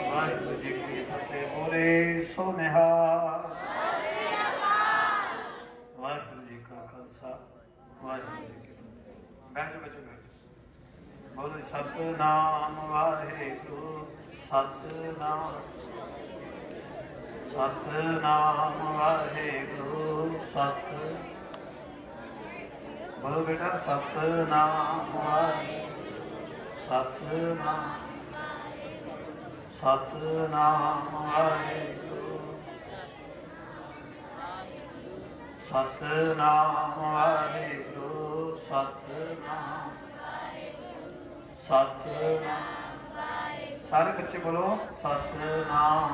वाहिगुरु जी की फतेह बोले सो निहाल वाहिगुरु जी का खालसा वाहिगुरु जी की फतेह बैठो बच्चों बैठो बोलो सतनाम वाहिगुरु सतनाम सतनाम वाहिगुरु सत बोलो बेटा सतनाम वाहिगुरु सतनाम सतनाम वाहिगुरु सतनाम वाहिगुरु सतनाम सतनाम सारे बच्चे बोलो सतनाम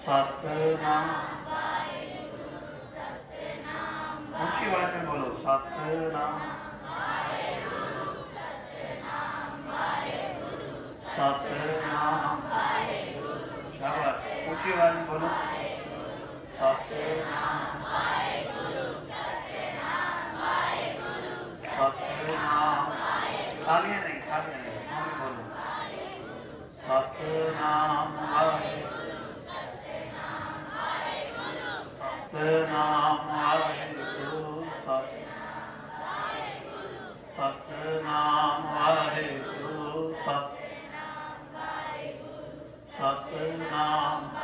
सतनाम ऊंची आवाज में बोलो सतनाम सतनाम शाबाश ऊंची आवाज में बोलो सतनाम सतनाम तालियां नहीं बोलो सतनाम सतनाम वाहिगुरु सतनाम वाहिगुरु सतनाम